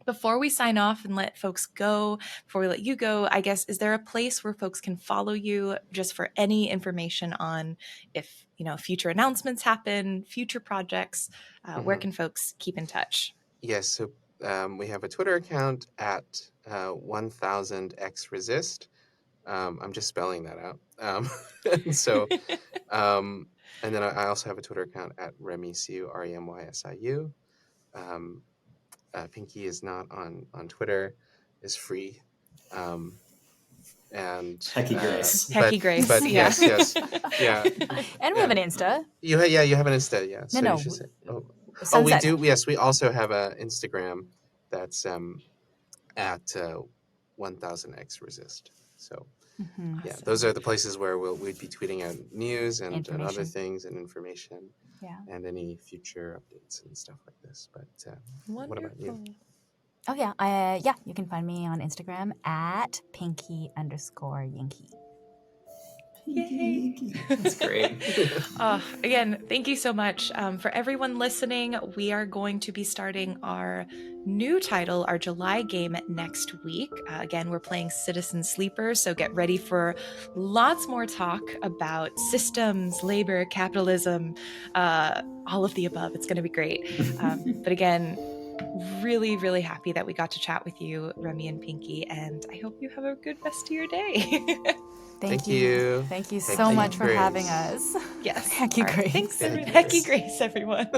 Before we sign off and let folks go, before we let you go, I guess, is there a place where folks can follow you just for any information on if, future announcements happen, future projects, where can folks keep in touch? Yes. So we have a Twitter account at 1000xRESIST. I'm just spelling that out. And so, and then I also have a Twitter account at Remy, CUREMYSIU. Pinki is not on Twitter, is free. and Hekki Grace. Hekki Grace, But yeah. yes, yeah. And we have an Insta. You have an Insta, yeah. So No, you should say. Oh, we Sunset. do. Yes, we also have an Instagram that's at 1000xRESIST. So yeah, Awesome. those are the places where we'd be tweeting out news and other Information. things and information. Yeah. And any future updates and stuff like this. But what about you? Wonderful. Oh yeah, you can find me on Instagram at Pinki_Yankee. Yay. That's great. Again, thank you so much. For everyone listening, we are going to be starting our new title, our July game next week. Again, we're playing Citizen Sleeper, so get ready for lots more talk about systems, labor, capitalism, all of the above. It's going to be great. But again, really, really happy that we got to chat with you, Remy and Pinki, and I hope you have a good rest of your day. Thank you. Thank you so much for having us. Yes. Hekki All right. Grace. Thanks, Hekki Hekki Grace, everyone.